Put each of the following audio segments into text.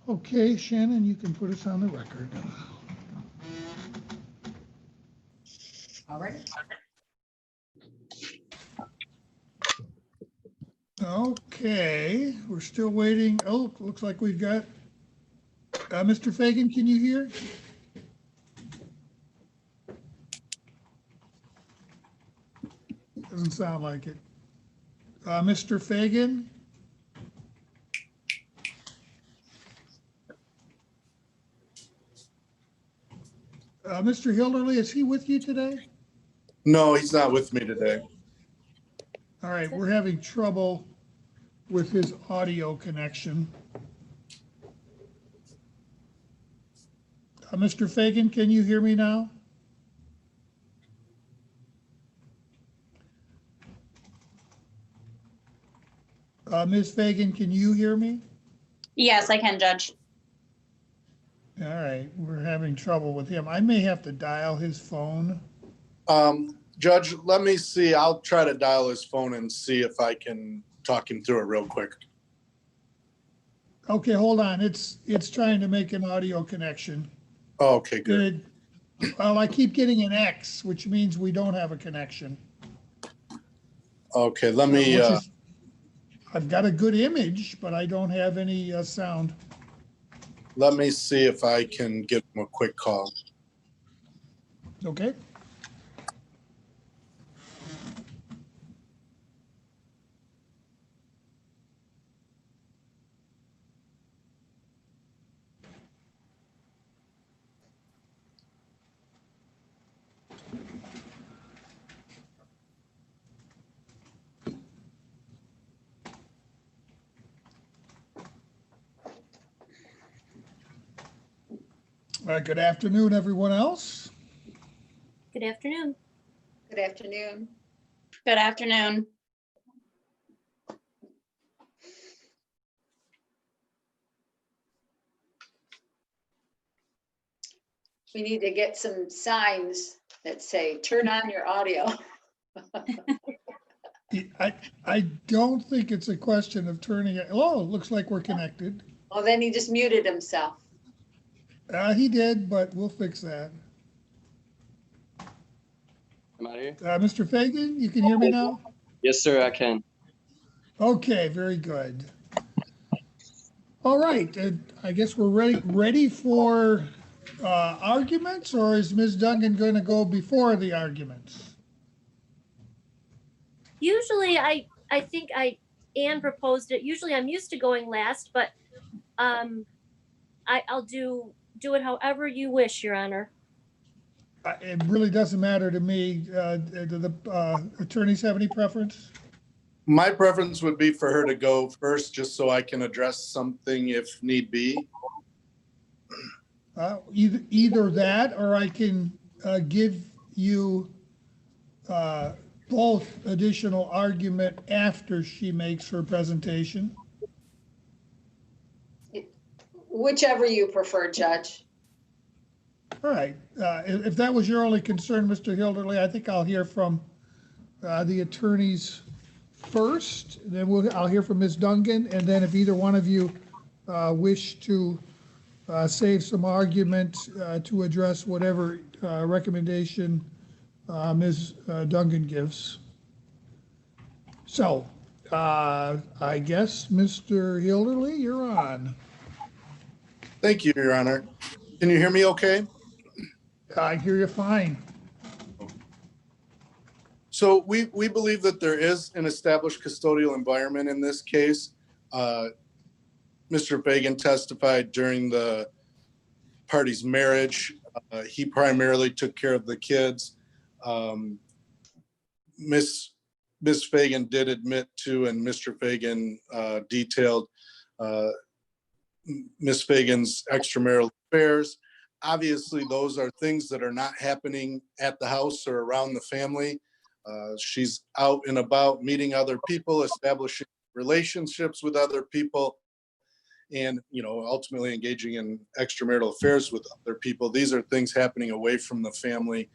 Okay, Shannon, you can put us on the record. All right. Okay, we're still waiting. Oh, looks like we've got, Mr. Fagan, can you hear? Doesn't sound like it. Mr. Fagan? Mr. Hilderly, is he with you today? No, he's not with me today. All right, we're having trouble with his audio connection. Mr. Fagan, can you hear me now? Ms. Fagan, can you hear me? Yes, I can, Judge. All right, we're having trouble with him. I may have to dial his phone. Judge, let me see. I'll try to dial his phone and see if I can talk him through it real quick. Okay, hold on. It's trying to make an audio connection. Oh, okay, good. Well, I keep getting an X, which means we don't have a connection. Okay, let me, I've got a good image, but I don't have any sound. let me see if I can give him a quick call. Okay. Good afternoon, everyone else. Good afternoon. Good afternoon. Good afternoon. We need to get some signs that say, turn on your audio. I don't think it's a question of turning it. Oh, it looks like we're connected. Well, then he just muted himself. He did, but we'll fix that. Am I here? Mr. Fagan, you can hear me now? Yes, sir, I can. Okay, very good. All right, I guess we're ready for arguments, or is Ms. Duncan going to go before the arguments? Usually I think Anne proposed it. Usually I'm used to going last, but I'll do it however you wish, Your Honor. It really doesn't matter to me. Do the attorneys have any preference? My preference would be for her to go first, just so I can address something if need be. Either that, or I can give you both additional argument after she makes her presentation. Whichever you prefer, Judge. All right. If that was your only concern, Mr. Hilderly, I think I'll hear from the attorneys first. Then I'll hear from Ms. Duncan, and then if either one of you wish to save some argument to address whatever recommendation Ms. Duncan gives. So I guess, Mr. Hilderly, you're on. Thank you, Your Honor. Can you hear me okay? I hear you fine. So we believe that there is an established custodial environment in this case. Mr. Fagan testified during the party's marriage. He primarily took care of the kids. Miss Fagan did admit to, and Mr. Fagan detailed Miss Fagan's extramarital affairs. Obviously, those are things that are not happening at the house or around the family. She's out and about meeting other people, establishing relationships with other people, and ultimately engaging in extramarital affairs with other people. These are things happening away from the family.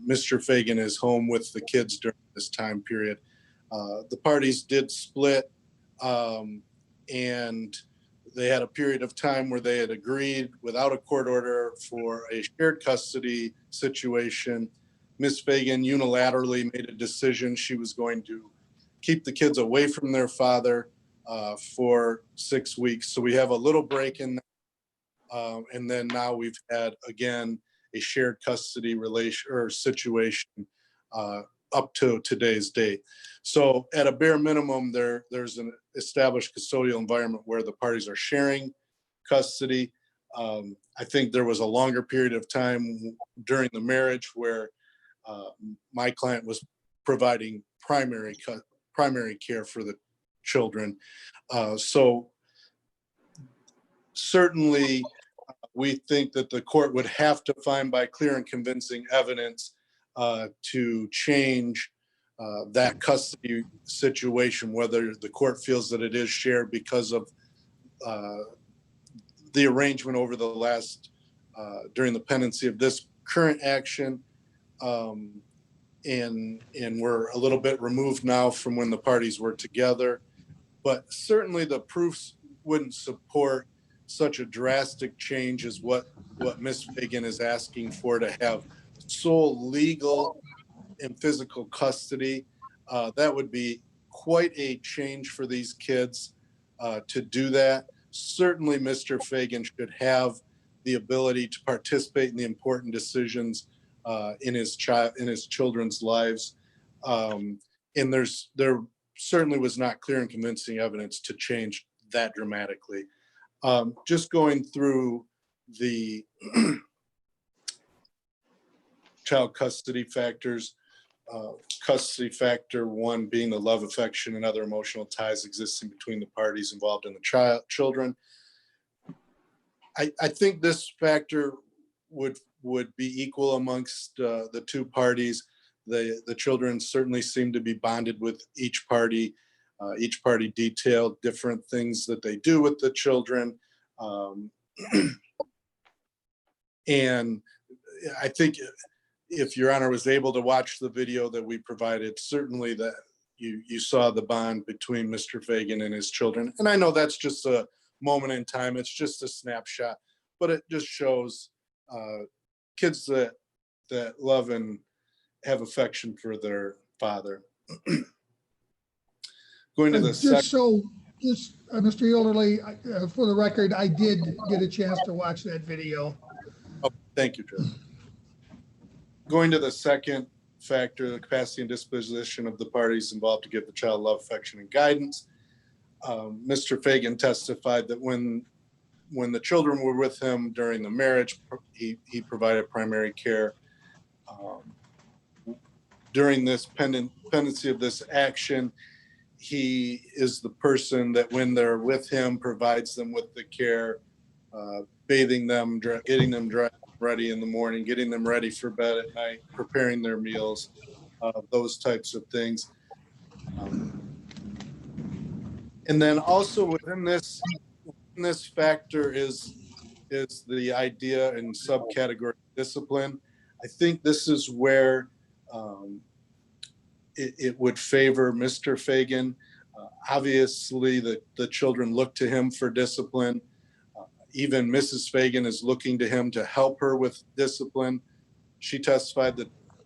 Mr. Fagan is home with the kids during this time period. The parties did split, and they had a period of time where they had agreed without a court order for a shared custody situation. Ms. Fagan unilaterally made a decision. She was going to keep the kids away from their father for 6 weeks. So we have a little break in that. And then now we've had, again, a shared custody relation or situation up to today's date. So at a bare minimum, there's an established custodial environment where the parties are sharing custody. I think there was a longer period of time during the marriage where my client was providing primary care for the children. So certainly we think that the court would have to find by clear and convincing evidence to change that custody situation, whether the court feels that it is shared because of the arrangement over the last, during the pendency of this current action. And we're a little bit removed now from when the parties were together. But certainly the proofs wouldn't support such a drastic change as what Ms. Fagan is asking for, to have sole legal and physical custody. That would be quite a change for these kids to do that. Certainly Mr. Fagan should have the ability to participate in the important decisions in his children's lives. And there certainly was not clear and convincing evidence to change that dramatically. Just going through the child custody factors, custody factor one being the love, affection, and other emotional ties existing between the parties involved in the children. I think this factor would be equal amongst the two parties. The children certainly seem to be bonded with each party. Each party detailed different things that they do with the children. And I think if Your Honor was able to watch the video that we provided, certainly that you saw the bond between Mr. Fagan and his children. And I know that's just a moment in time. It's just a snapshot, but it just shows kids that love and have affection for their father. Going to the Mr. Hilderly, for the record, I did get a chance to watch that video. Oh, thank you, Joe. Going to the second factor, the capacity and disposition of the parties involved to give the child love, affection, and guidance. Mr. Fagan testified that when the children were with him during the marriage, he provided primary care. During this pendency of this action, he is the person that when they're with him provides them with the care, bathing them, getting them dressed, ready in the morning, getting them ready for bed at night, preparing their meals, those types of things. And then also within this factor is the idea and subcategory discipline. I think this is where it would favor Mr. Fagan. Obviously, the children look to him for discipline. Even Mrs. Fagan is looking to him to help her with discipline. She testified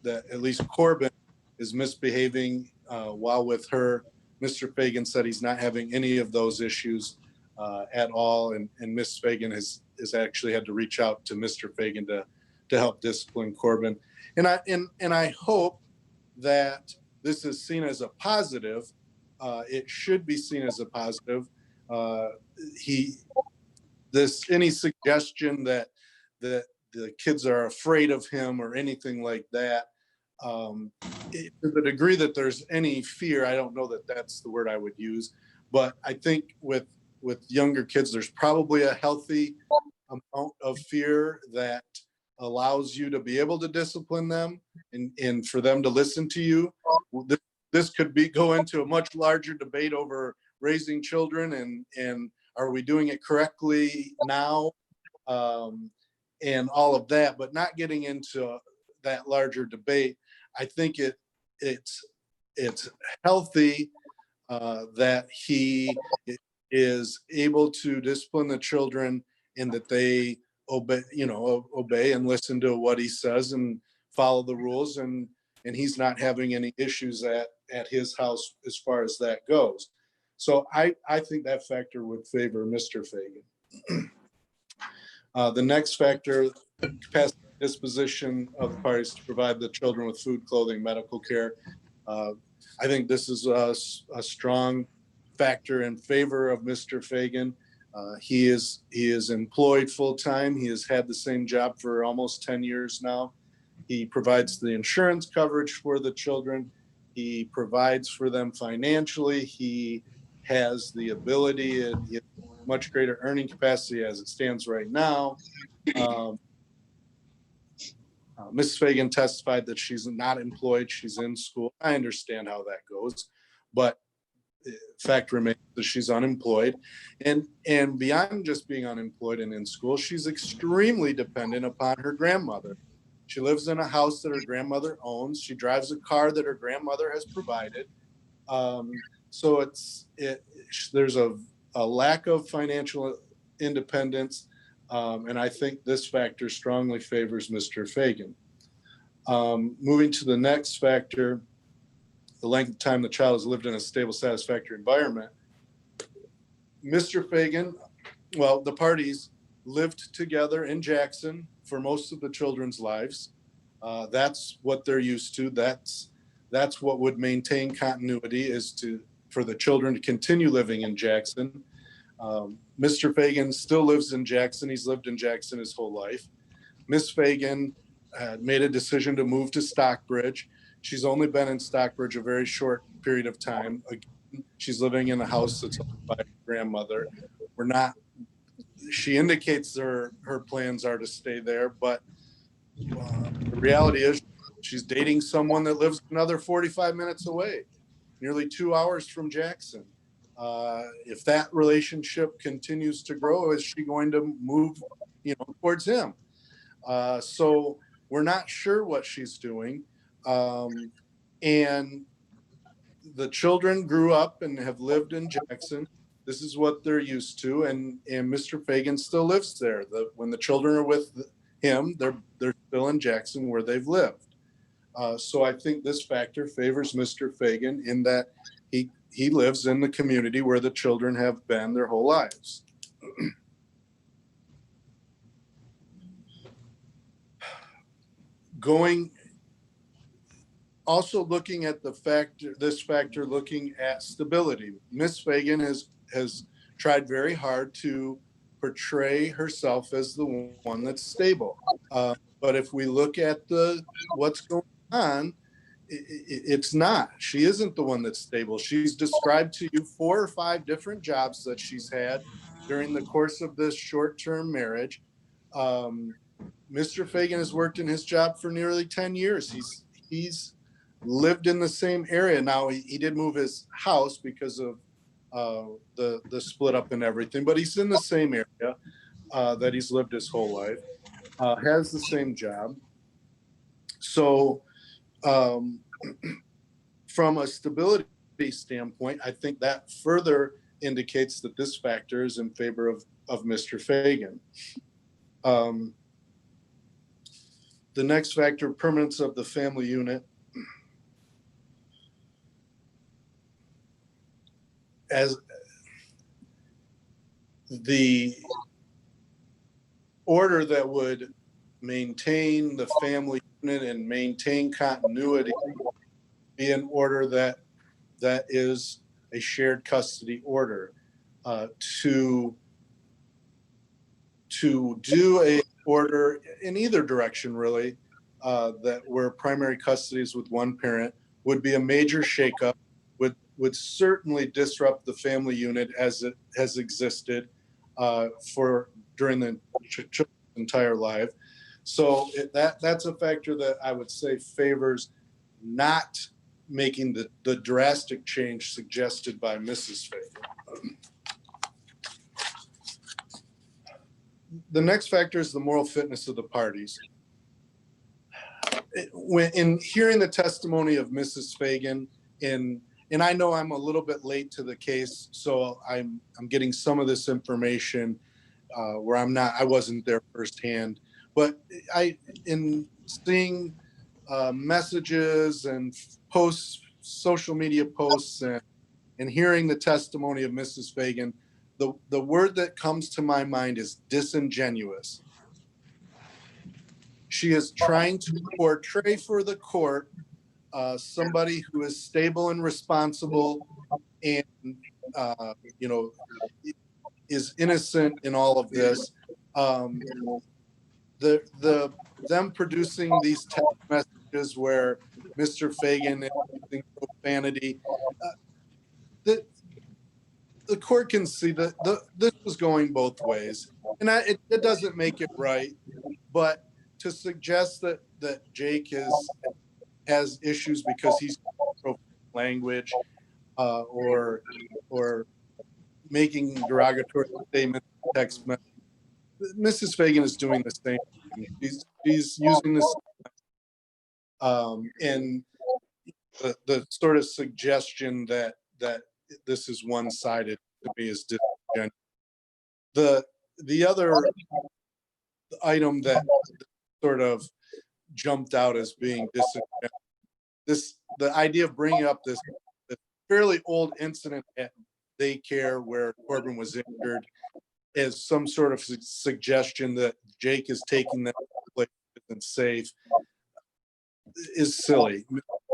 that at least Corbin is misbehaving while with her. Mr. Fagan said he's not having any of those issues at all. And Ms. Fagan has actually had to reach out to Mr. Fagan to help discipline Corbin. And I hope that this is seen as a positive. It should be seen as a positive. Any suggestion that the kids are afraid of him or anything like that, to the degree that there's any fear, I don't know that that's the word I would use, but I think with younger kids, there's probably a healthy amount of fear that allows you to be able to discipline them and for them to listen to you. This could go into a much larger debate over raising children and are we doing it correctly now, and all of that, but not getting into that larger debate. I think it's healthy that he is able to discipline the children and that they obey and listen to what he says and follow the rules, and he's not having any issues at his house as far as that goes. So I think that factor would favor Mr. Fagan. The next factor, capacity disposition of the parties to provide the children with food, clothing, medical care. I think this is a strong factor in favor of Mr. Fagan. He is employed full-time. He has had the same job for almost 10 years now. He provides the insurance coverage for the children. He provides for them financially. He has the ability and he has much greater earning capacity as it stands right now. Mrs. Fagan testified that she's not employed. She's in school. I understand how that goes, but fact remains that she's unemployed, and beyond just being unemployed and in school, she's extremely dependent upon her grandmother. She lives in a house that her grandmother owns. She drives a car that her grandmother has provided. So there's a lack of financial independence, and I think this factor strongly favors Mr. Fagan. Moving to the next factor, the length of time the child has lived in a stable, satisfactory environment. Mr. Fagan, well, the parties lived together in Jackson for most of the children's lives. That's what they're used to. That's what would maintain continuity, is for the children to continue living in Jackson. Mr. Fagan still lives in Jackson. He's lived in Jackson his whole life. Miss Fagan made a decision to move to Stockbridge. She's only been in Stockbridge a very short period of time. Again, she's living in a house that's owned by her grandmother. She indicates her plans are to stay there, but the reality is she's dating someone that lives another 45 minutes away, nearly 2 hours from Jackson. If that relationship continues to grow, is she going to move, towards him? So we're not sure what she's doing. And the children grew up and have lived in Jackson. This is what they're used to. And Mr. Fagan still lives there. When the children are with him, they're still in Jackson where they've lived. So I think this factor favors Mr. Fagan in that he lives in the community where the children have been their whole lives. Also looking at this factor, looking at stability. Miss Fagan has tried very hard to portray herself as the one that's stable. But if we look at what's going on, it's not. She isn't the one that's stable. She's described to you 4 or 5 different jobs that she's had during the course of this short-term marriage. Mr. Fagan has worked in his job for nearly 10 years. He's lived in the same area. Now he did move his house because of the split up and everything, but he's in the same area that he's lived his whole life, has the same job. So from a stability standpoint, I think that further indicates that this factor is in favor of Mr. Fagan. The next factor, permanence of the family unit. As the order that would maintain the family unit and maintain continuity be an order that is a shared custody order. To do a order in either direction, really, that where primary custody is with one parent would be a major shakeup, would certainly disrupt the family unit as it has existed during the children's entire life. So that's a factor that I would say favors not making the drastic change suggested by Mrs. Fagan. The next factor is the moral fitness of the parties. In hearing the testimony of Mrs. Fagan, in and I know I'm a little bit late to the case, so I'm getting some of this information where I wasn't there firsthand, but in seeing messages and posts, social media posts, and hearing the testimony of Mrs. Fagan, the word that comes to my mind is disingenuous. She is trying to portray for the court somebody who is stable and responsible and, you know, is innocent in all of this. Them producing these text messages where Mr. Fagan is using profanity, the court can see that this was going both ways, and it doesn't make it right. But to suggest that Jake has issues because he's profane language or making derogatory statements, text messages, Mrs. Fagan is doing the same thing. She's using this, and the sort of suggestion that this is one-sided to me is disingenuous. The other item that sort of jumped out as being disingenuous, the idea of bringing up this fairly old incident at daycare where Corbin was injured as some sort of suggestion that Jake is taking that place isn't safe is silly.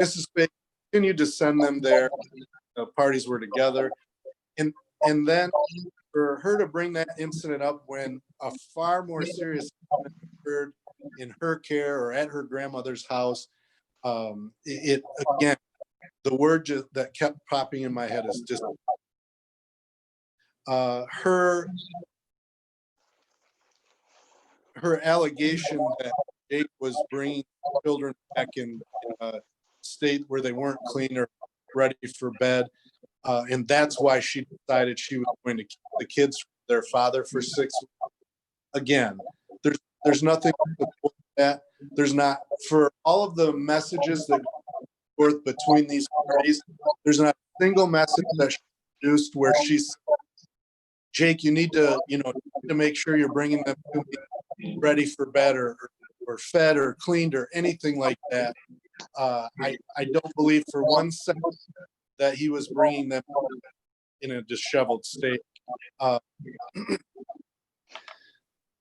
Mrs. Fagan continued to send them there. The parties were together, and then for her to bring that incident up when a far more serious incident occurred in her care or at her grandmother's house, it again, the word that kept popping in my head is just her allegation that Jake was bringing children back in a state where they weren't clean or ready for bed. And that's why she decided she was going to keep the kids from their father for 6 weeks. Again, there's nothing to support that. There's not, for all of the messages that go forth between these parties, there's not a single message that she produced where she's, Jake, you need to, to make sure you're bringing them to me ready for bed or fed or cleaned or anything like that. I don't believe for 1 second that he was bringing them in a disheveled state.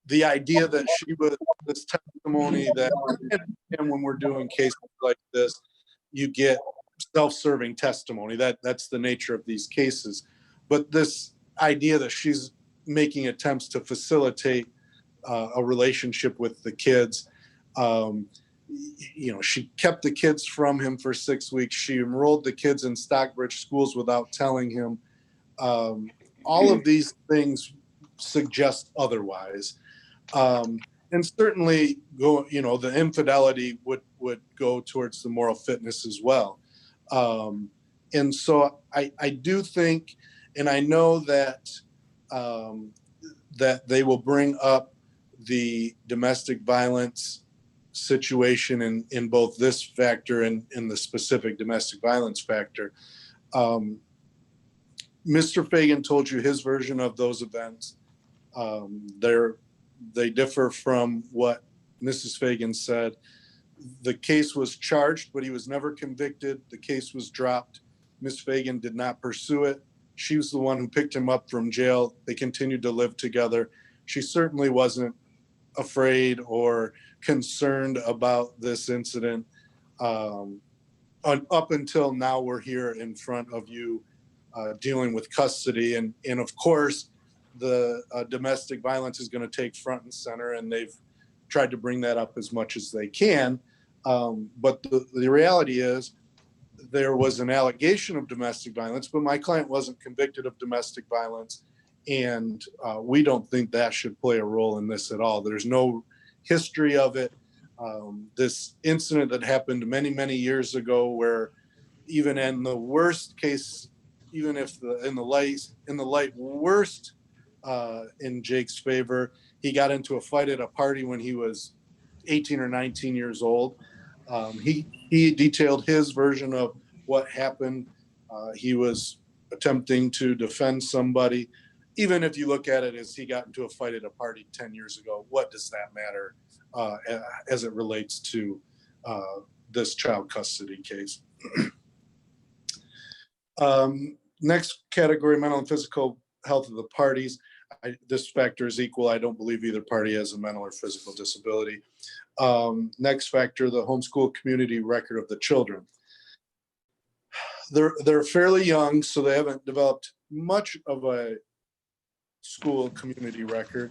The idea that she was, this testimony that, and when we're doing cases like this, you get self-serving testimony. That's the nature of these cases. But this idea that she's making attempts to facilitate a relationship with the kids, she kept the kids from him for 6 weeks. She enrolled the kids in Stockbridge schools without telling him. All of these things suggest otherwise. And certainly the infidelity would go towards the moral fitness as well. And so I do think, and I know that that they will bring up the domestic violence situation in both this factor and in the specific domestic violence factor. Mr. Fagan told you his version of those events. They differ from what Mrs. Fagan said. The case was charged, but he was never convicted. The case was dropped. Ms. Fagan did not pursue it. She was the one who picked him up from jail. They continued to live together. She certainly wasn't afraid or concerned about this incident. Up until now, we're here in front of you dealing with custody. And of course, the domestic violence is going to take front and center, and they've tried to bring that up as much as they can. But the reality is there was an allegation of domestic violence, but my client wasn't convicted of domestic violence. And we don't think that should play a role in this at all. There's no history of it. This incident that happened many, many years ago, where even in the worst case, even if in the light worst in Jake's favor, he got into a fight at a party when he was 18 or 19 years old. He detailed his version of what happened. He was attempting to defend somebody. Even if you look at it as he got into a fight at a party 10 years ago, what does that matter as it relates to this child custody case? Next category, mental and physical health of the parties. This factor is equal. I don't believe either party has a mental or physical disability. Next factor, the homeschool community record of the children. They're fairly young, so they haven't developed much of a school community record.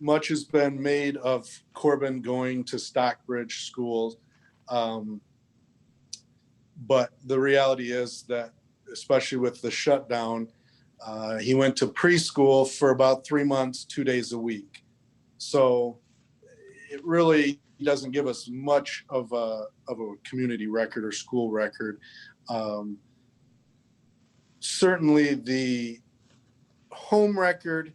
Much has been made of Corbin going to Stockbridge schools. But the reality is that, especially with the shutdown, he went to preschool for about 3 months, 2 days a week. So it really doesn't give us much of a community record or school record. Certainly the home record,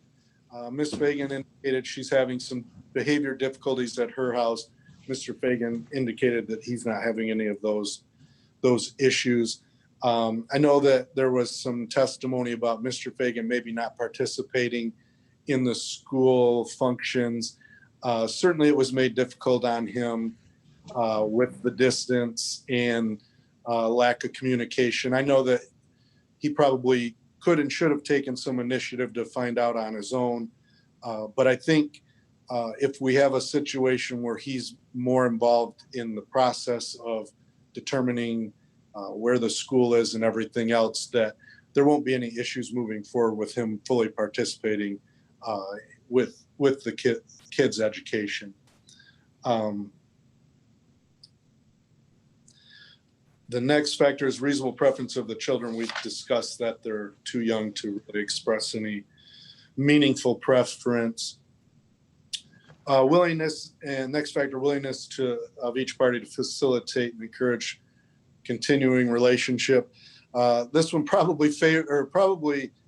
Ms. Fagan indicated she's having some behavior difficulties at her house. Mr. Fagan indicated that he's not having any of those issues. I know that there was some testimony about Mr. Fagan maybe not participating in the school functions. Certainly it was made difficult on him with the distance and lack of communication. I know that he probably could and should have taken some initiative to find out on his own. But I think if we have a situation where he's more involved in the process of determining where the school is and everything else, that there won't be any issues moving forward with him fully participating with the kids' education. The next factor is reasonable preference of the children. We've discussed that they're too young to really express any meaningful preference. Willingness, and next factor, willingness of each party to facilitate and encourage continuing relationship. This one probably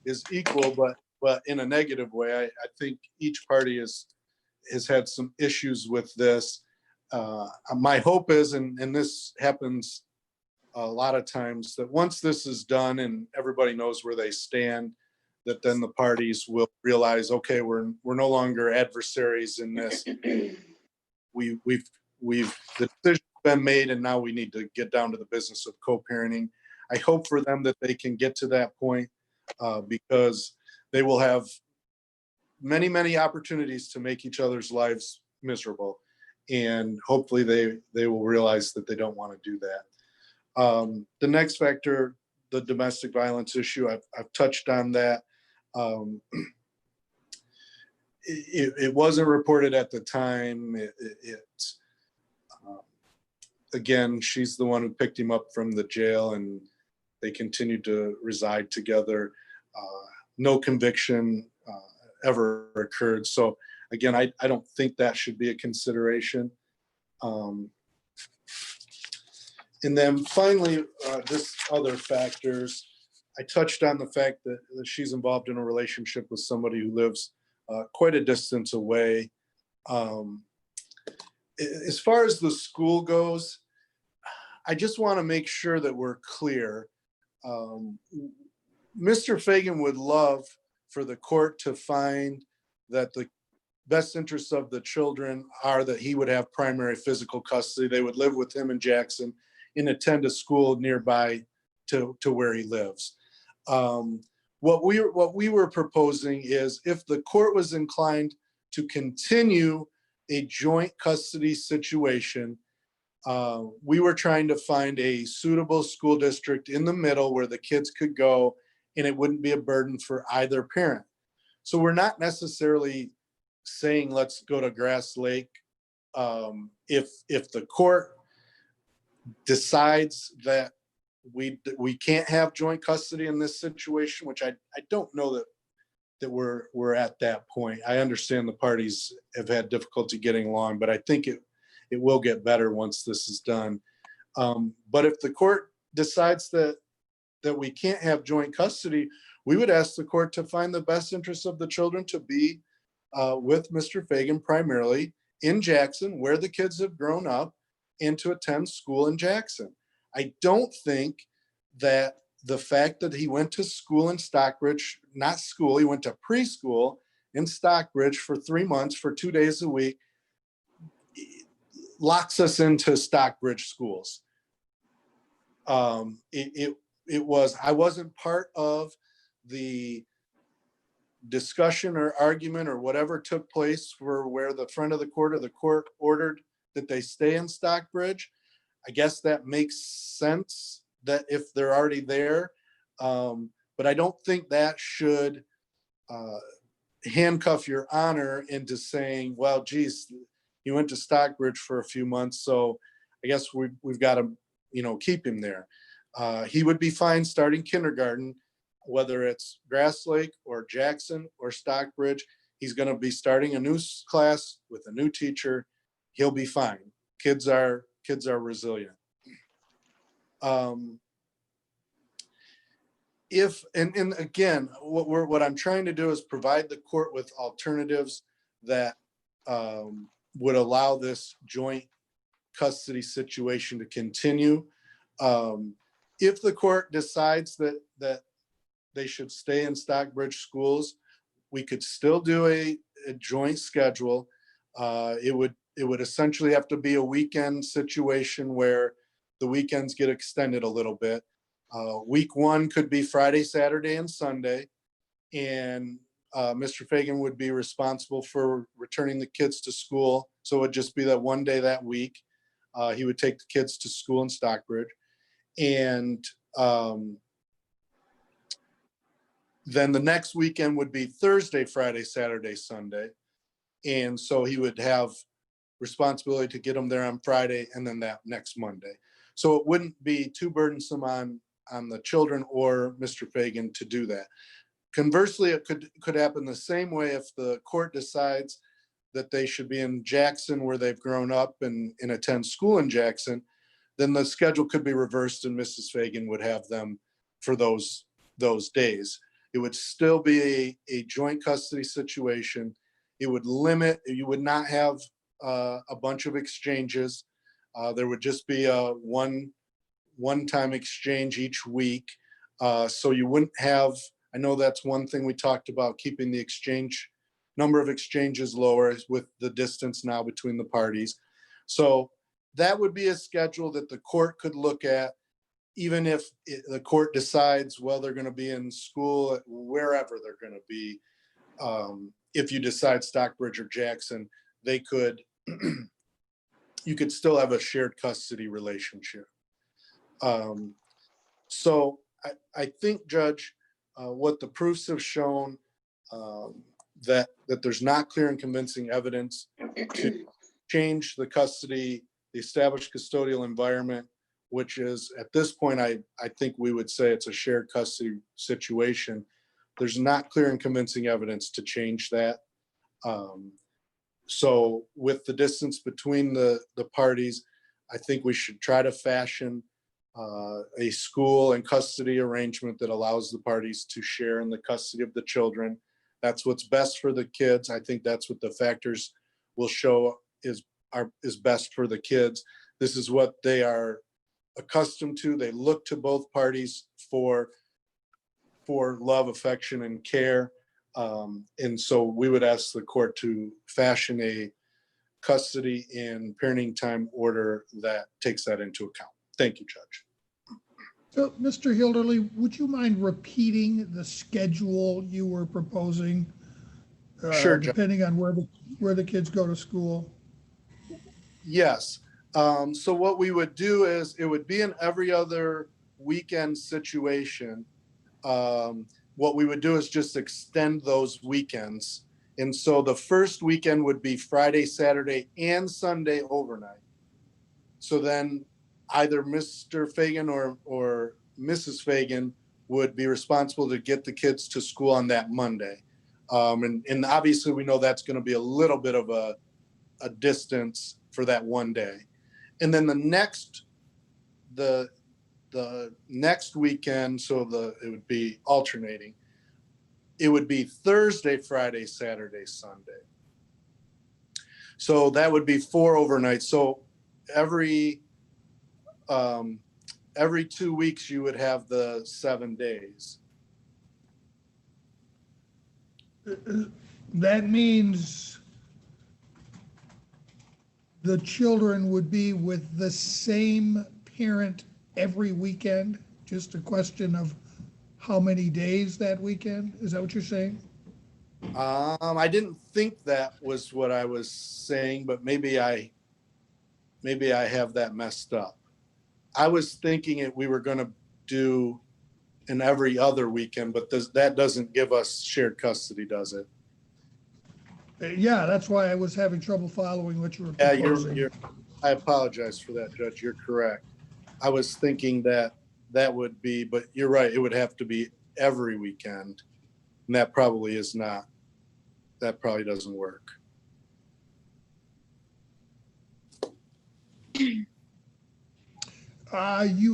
is equal, but in a negative way. I think each party has had some issues with this. My hope is, and this happens a lot of times, that once this is done and everybody knows where they stand, that then the parties will realize, okay, we're no longer adversaries in this. The decision's been made, and now we need to get down to the business of co-parenting. I hope for them that they can get to that point because they will have many, many opportunities to make each other's lives miserable. And hopefully they will realize that they don't want to do that. The next factor, the domestic violence issue, I've touched on that. It wasn't reported at the time. Again, she's the one who picked him up from the jail, and they continued to reside together. No conviction ever occurred. So again, I don't think that should be a consideration. And then finally, just other factors. I touched on the fact that she's involved in a relationship with somebody who lives quite a distance away. As far as the school goes, I just want to make sure that we're clear. Mr. Fagan would love for the court to find that the best interests of the children are that he would have primary physical custody. They would live with him in Jackson and attend a school nearby to where he lives. What we were proposing is, if the court was inclined to continue a joint custody situation, we were trying to find a suitable school district in the middle where the kids could go and it wouldn't be a burden for either parent. So we're not necessarily saying let's go to Grass Lake. If the court decides that we can't have joint custody in this situation, which I don't know that we're at that point. I understand the parties have had difficulty getting along, but I think it will get better once this is done. But if the court decides that we can't have joint custody, we would ask the court to find the best interests of the children to be with Mr. Fagan primarily in Jackson, where the kids have grown up, and to attend school in Jackson. I don't think that the fact that he went to school in Stockbridge, not school, he went to preschool in Stockbridge for 3 months for 2 days a week, locks us into Stockbridge schools. It was, I wasn't part of the discussion or argument or whatever took place for where the front of the court or the court ordered that they stay in Stockbridge. I guess that makes sense that if they're already there. But I don't think that should handcuff your honor into saying, well, geez, he went to Stockbridge for a few months, so I guess we've got to, keep him there. He would be fine starting kindergarten, whether it's Grass Lake or Jackson or Stockbridge. He's going to be starting a new class with a new teacher. He'll be fine. Kids are resilient. And again, what I'm trying to do is provide the court with alternatives that would allow this joint custody situation to continue. If the court decides that they should stay in Stockbridge schools, we could still do a joint schedule. It would essentially have to be a weekend situation where the weekends get extended a little bit. Week 1 could be Friday, Saturday, and Sunday. And Mr. Fagan would be responsible for returning the kids to school. So it would just be that one day that week. He would take the kids to school in Stockbridge. And then the next weekend would be Thursday, Friday, Saturday, Sunday. And so he would have responsibility to get them there on Friday and then that next Monday. So it wouldn't be too burdensome on the children or Mr. Fagan to do that. Conversely, it could happen the same way if the court decides that they should be in Jackson where they've grown up and attend school in Jackson, then the schedule could be reversed and Mrs. Fagan would have them for those days. It would still be a joint custody situation. It would limit, you would not have a bunch of exchanges. There would just be a one-time exchange each week. So you wouldn't have, I know that's one thing we talked about, keeping the number of exchanges lower with the distance now between the parties. So that would be a schedule that the court could look at, even if the court decides, well, they're going to be in school, wherever they're going to be. If you decide Stockbridge or Jackson, they could, you could still have a shared custody relationship. So I think, Judge, what the proofs have shown, that there's not clear and convincing evidence to change the custody, the established custodial environment, which is at this point, I think we would say it's a shared custody situation. There's not clear and convincing evidence to change that. So with the distance between the parties, I think we should try to fashion a school and custody arrangement that allows the parties to share in the custody of the children. That's what's best for the kids. I think that's what the factors will show is best for the kids. This is what they are accustomed to. They look to both parties for love, affection, and care. And so we would ask the court to fashion a custody and parenting time order that takes that into account. Thank you, Judge. So, Mr. Hilderly, would you mind repeating the schedule you were proposing? Sure, Judge. Depending on where the kids go to school? Yes. So what we would do is it would be an every other weekend situation. What we would do is just extend those weekends. And so the first weekend would be Friday, Saturday, and Sunday overnight. So then either Mr. Fagan or Mrs. Fagan would be responsible to get the kids to school on that Monday. And obviously we know that's going to be a little bit of a distance for that one day. And then the next weekend, so it would be alternating. It would be Thursday, Friday, Saturday, Sunday. So that would be 4 overnights. So every every 2 weeks you would have the 7 days. That means the children would be with the same parent every weekend? Just a question of how many days that weekend? Is that what you're saying? I didn't think that was what I was saying, but maybe I have that messed up. I was thinking we were going to do an every other weekend, but that doesn't give us shared custody, does it? Yeah, that's why I was having trouble following what you were Yeah, proposing. I apologize for that, Judge. You're correct. I was thinking that would be, but you're right. It would have to be every weekend. And that probably is not, that probably doesn't work. You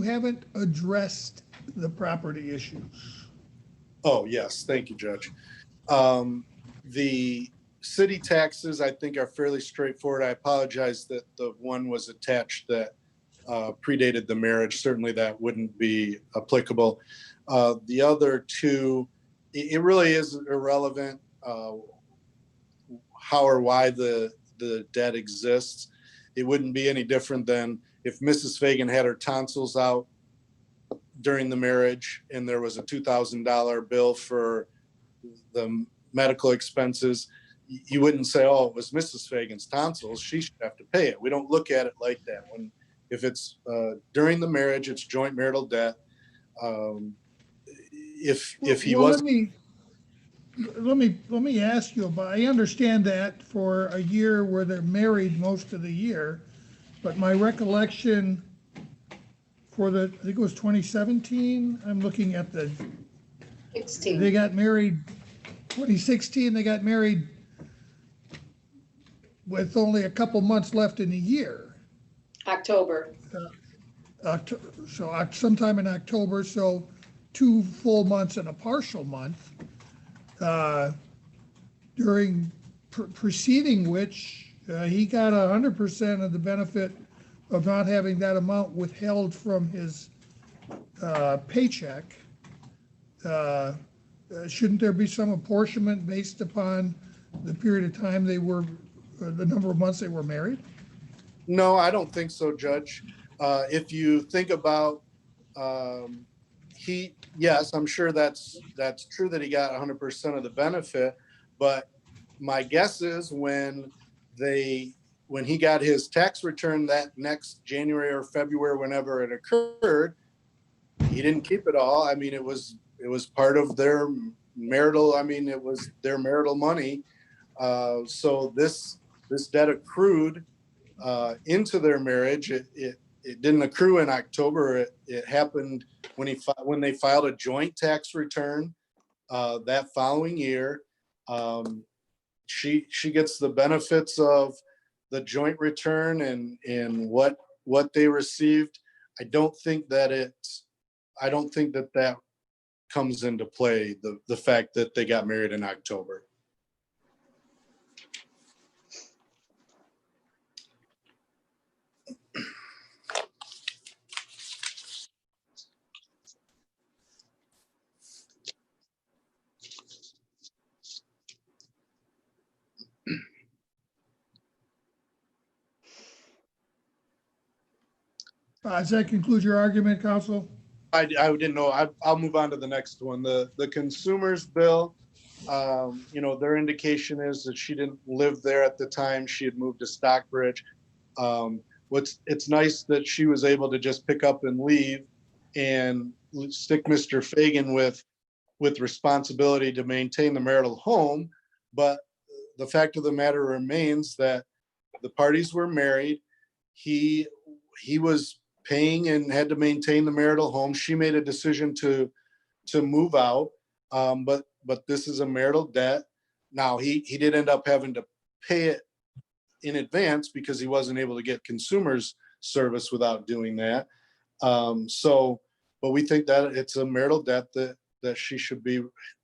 haven't addressed the property issues. Oh, yes. Thank you, Judge. The city taxes, I think, are fairly straightforward. I apologize that the one was attached that predated the marriage. Certainly that wouldn't be applicable. The other two, it really is irrelevant how or why the debt exists. It wouldn't be any different than if Mrs. Fagan had her tonsils out during the marriage and there was a $2,000 bill for the medical expenses. You wouldn't say, oh, it was Mrs. Fagan's tonsils, she should have to pay it. We don't look at it like that. If it's during the marriage, it's joint marital debt. If he was, Let me ask you about, I understand that for a year where they're married most of the year, but my recollection for I think it was 2017, I'm looking at they 16. got married, 2016, they got married with only a couple months left in the year. October. So sometime in October, so 2 full months and a partial month. During preceding which he got 100% of the benefit of not having that amount withheld from his paycheck. Shouldn't there be some apportionment based upon the period of time the number of months they were married? no, I don't think so, Judge. If you think about yes, I'm sure that's true that he got 100% of the benefit, but my guess is when he got his tax return that next January or February, whenever it occurred, he didn't keep it all. I mean, it was part of their marital. I mean, it was their marital money. So this debt accrued into their marriage. It didn't accrue in October. It happened when they filed a joint tax return that following year. She gets the benefits of the joint return and what they received. I don't think that comes into play, the fact that they got married in October. Does that conclude your argument, counsel? I didn't know. I'll move on to the next one. The consumer's bill, their indication is that she didn't live there at the time. She had moved to Stockbridge. It's nice that she was able to just pick up and leave and stick Mr. Fagan with responsibility to maintain the marital home. But the fact of the matter remains that the parties were married. He was paying and had to maintain the marital home. She made a decision to move out. But this is a marital debt. Now he did end up having to pay it in advance because he wasn't able to get consumer's service without doing that. But we think that it's a marital debt that she should be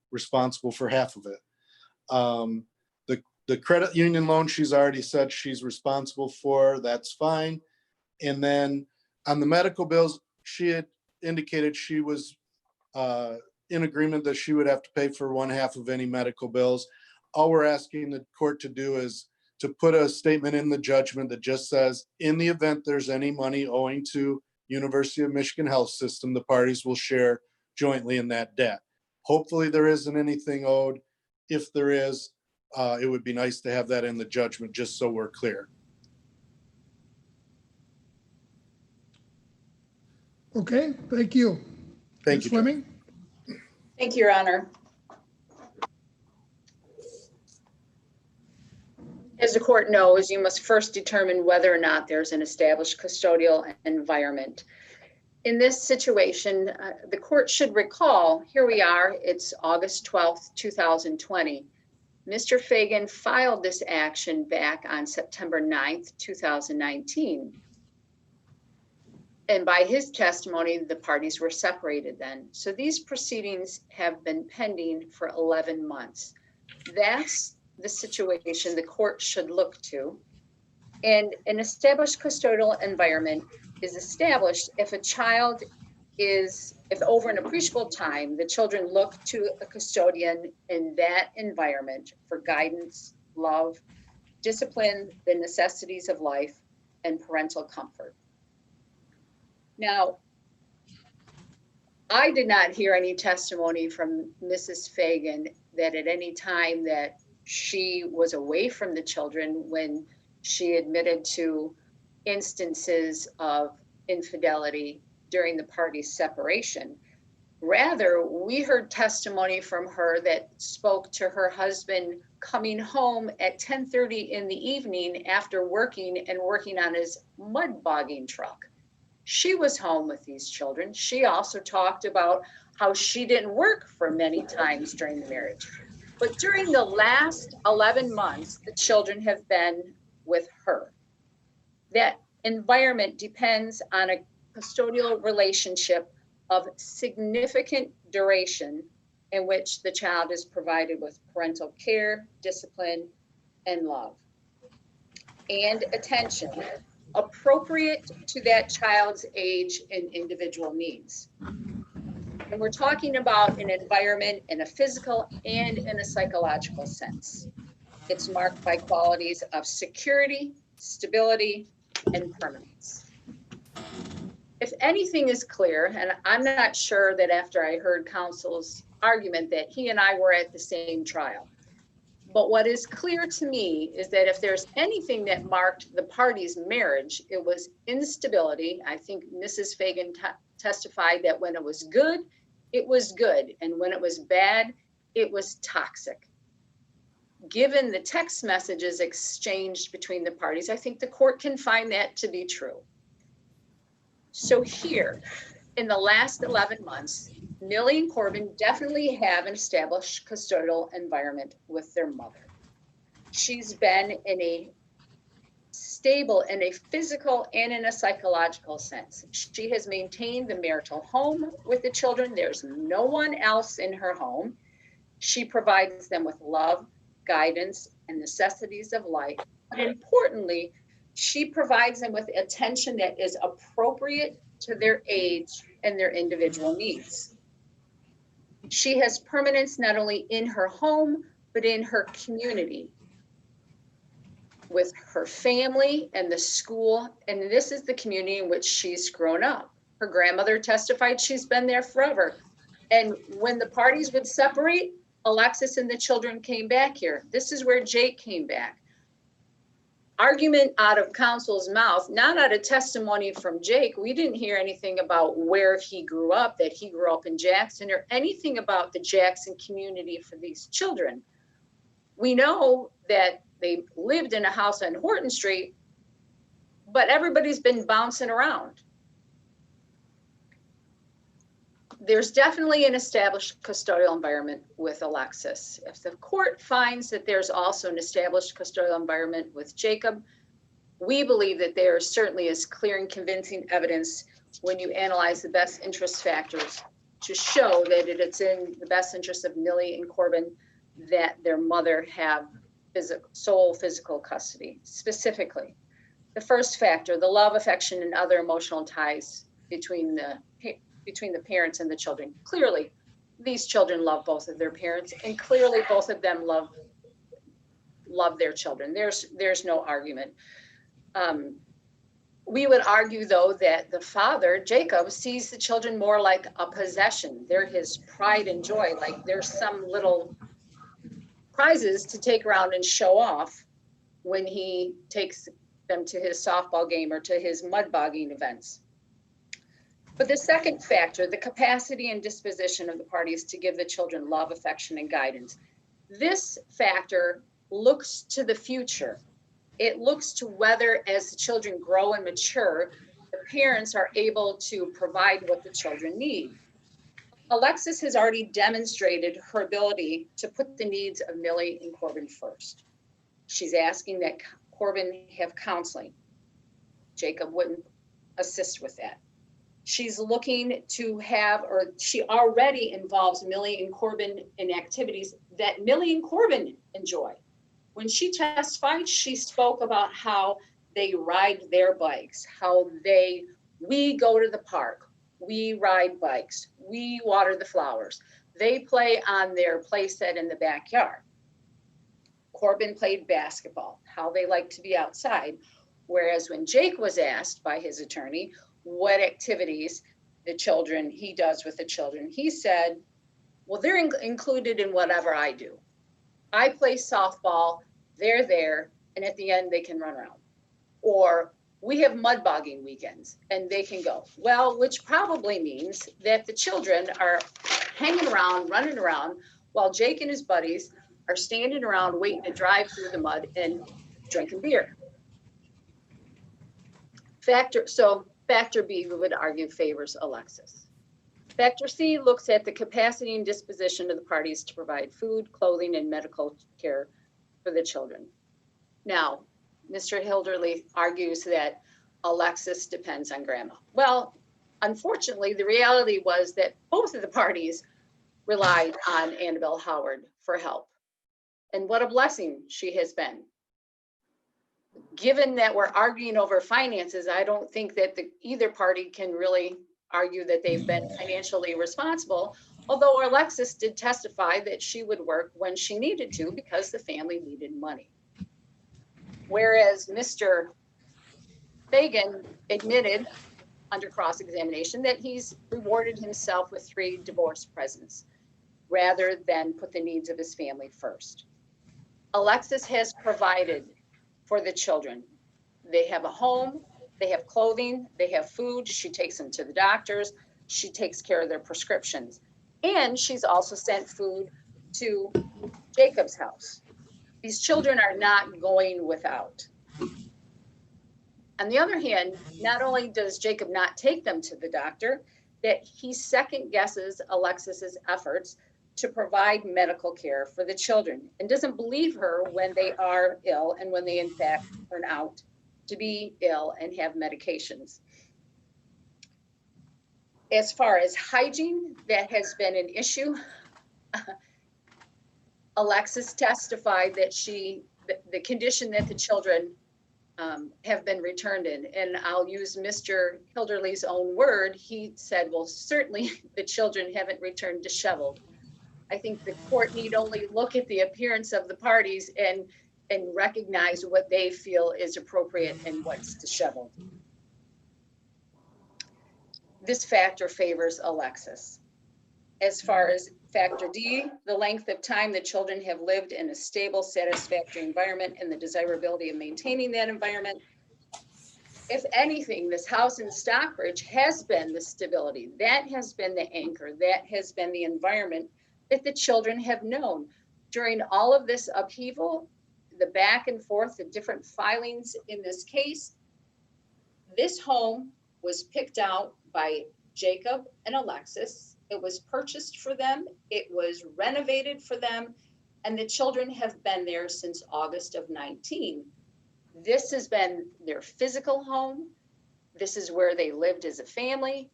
responsible for half of it. The credit union loan, she's already said she's responsible for. That's fine. And then on the medical bills, she had indicated she was in agreement that she would have to pay for 1/2 of any medical bills. All we're asking the court to do is to put a statement in the judgment that just says, in the event there's any money owing to University of Michigan Health System, the parties will share jointly in that debt. Hopefully there isn't anything owed. If there is, it would be nice to have that in the judgment, just so we're clear. Okay, thank you. Thank Ms. you, Judge. Fleming? Thank you, Your Honor. As the court knows, you must first determine whether or not there's an established custodial environment. In this situation, the court should recall, here we are, it's August 12th, 2020. Mr. Fagan filed this action back on September 9th, 2019. And by his testimony, the parties were separated then. So these proceedings have been pending for 11 months. That's the situation the court should look to. And an established custodial environment is established if a child is, if over an appreciable time, the children look to a custodian in that environment for guidance, love, discipline, the necessities of life, and parental comfort. Now, I did not hear any testimony from Mrs. Fagan that at any time that she was away from the children when she admitted to instances of infidelity during the party's separation. Rather, we heard testimony from her that spoke to her husband coming home at 10:30 in the evening after working on his mud bogging truck. She was home with these children. She also talked about how she didn't work for many times during the marriage. But during the last 11 months, the children have been with her. That environment depends on a custodial relationship of significant duration in which the child is provided with parental care, discipline, and love, and attention appropriate to that child's age and individual needs. And we're talking about an environment in a physical and in a psychological sense. It's marked by qualities of security, stability, and permanence. If anything is clear, and I'm not sure that after I heard counsel's argument that he and I were at the same trial, but what is clear to me is that if there's anything that marked the party's marriage, it was instability. I think Mrs. Fagan testified that when it was good, and when it was bad, it was toxic. Given the text messages exchanged between the parties, I think the court can find that to be true. So here, in the last 11 months, Millie and Corbin definitely have an established custodial environment with their mother. She's been in a stable in a physical and in a psychological sense. She has maintained the marital home with the children. There's no one else in her home. She provides them with love, guidance, and necessities of life. But importantly, she provides them with attention that is appropriate to their age and their individual needs. She has permanence not only in her home, but in her community, with her family and the school. And this is the community in which she's grown up. Her grandmother testified she's been there forever. And when the parties would separate, Alexis and the children came back here. This is where Jake came back. Argument out of counsel's mouth, not out of testimony from Jake. We didn't hear anything about where he grew up, that he grew up in Jackson, or anything about the Jackson community for these children. We know that they lived in a house on Horton Street, but everybody's been bouncing around. There's definitely an established custodial environment with Alexis. If the court finds that there's also an established custodial environment with Jacob, we believe that there certainly is clear and convincing evidence when you analyze the best interest factors to show that it's in the best interest of Millie and Corbin that their mother have sole physical custody. Specifically, the first factor, the love, affection, and other emotional ties between the parents and the children. Clearly, these children love both of their parents, and clearly both of them love their children. There's no argument. We would argue, though, that the father, Jacob, sees the children more like a possession. They're his pride and joy, like there's some little prizes to take around and show off when he takes them to his softball game or to his mud bogging events. But the second factor, the capacity and disposition of the parties to give the children love, affection, and guidance. This factor looks to the future. It looks to whether, as the children grow and mature, the parents are able to provide what the children need. Alexis has already demonstrated her ability to put the needs of Millie and Corbin first. She's asking that Corbin have counseling. Jacob wouldn't assist with that. She's looking to have, or she already involves Millie and Corbin in activities that Millie and Corbin enjoy. When she testified, she spoke about how they ride their bikes, how we go to the park, we ride bikes, we water the flowers. They play on their play set in the backyard. Corbin played basketball, how they like to be outside. Whereas when Jake was asked by his attorney what activities he does with the children, he said, well, they're included in whatever I do. I play softball, they're there, and at the end they can run around. Or we have mud bogging weekends and they can go. Well, which probably means that the children are hanging around, running around, while Jake and his buddies are standing around waiting to drive through the mud and drinking beer. Factor B, we would argue, favors Alexis. Factor C looks at the capacity and disposition of the parties to provide food, clothing, and medical care for the children. Now, Mr. Hilderly argues that Alexis depends on grandma. Well, unfortunately, the reality was that both of the parties relied on Annabelle Howard for help. And what a blessing she has been. Given that we're arguing over finances, I don't think that either party can really argue that they've been financially responsible, although Alexis did testify that she would work when she needed to because the family needed money. Whereas Mr. Fagan admitted under cross-examination that he's rewarded himself with 3 divorce presents rather than put the needs of his family first. Alexis has provided for the children. They have a home, they have clothing, they have food. She takes them to the doctors. She takes care of their prescriptions. And she's also sent food to Jacob's house. These children are not going without. On the other hand, not only does Jacob not take them to the doctor, that he second guesses Alexis's efforts to provide medical care for the children and doesn't believe her when they are ill and when they in fact turn out to be ill and have medications. As far as hygiene, that has been an issue. Alexis testified that the condition that the children have been returned in, and I'll use Mr. Hilderly's own word, he said, well, certainly the children haven't returned disheveled. I think the court need only look at the appearance of the parties and recognize what they feel is appropriate and what's disheveled. This factor favors Alexis. As far as factor D, the length of time the children have lived in a stable, satisfactory environment and the desirability of maintaining that environment. If anything, this house in Stockbridge has been the stability. That has been the anchor. That has been the environment that the children have known. During all of this upheaval, the back and forth, the different filings in this case, this home was picked out by Jacob and Alexis. It was purchased for them. It was renovated for them. And the children have been there since August of 19. This has been their physical home. This is where they lived as a family.